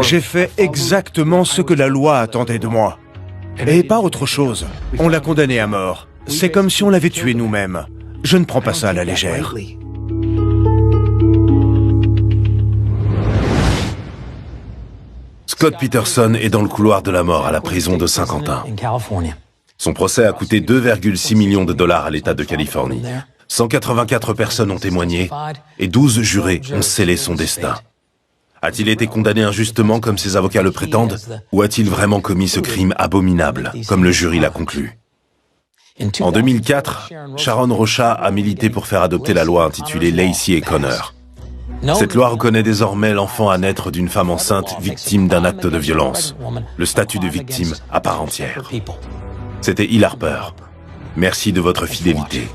J'ai fait exactement ce que la loi attendait de moi. Et pas autre chose. On l'a condamné à mort. C'est comme si on l'avait tué nous-mêmes. Je ne prends pas ça à la légère. Scott Peterson est dans le couloir de la mort à la prison de Saint-Quentin. Son procès a coûté 2,6 millions de dollars à l'État de Californie. 184 personnes ont témoigné et 12 jurés ont scellé son destin. A-t-il été condamné injustement comme ses avocats le prétendent, ou a-t-il vraiment commis ce crime abominable, comme le jury l'a conclu? En 2004, Sharon Rocha a milité pour faire adopter la loi intitulée Lacey et Connor. Cette loi reconnaît désormais l'enfant à naître d'une femme enceinte victime d'un acte de violence, le statut de victime à part entière. C'était Hill Harper. Merci de votre fidélité.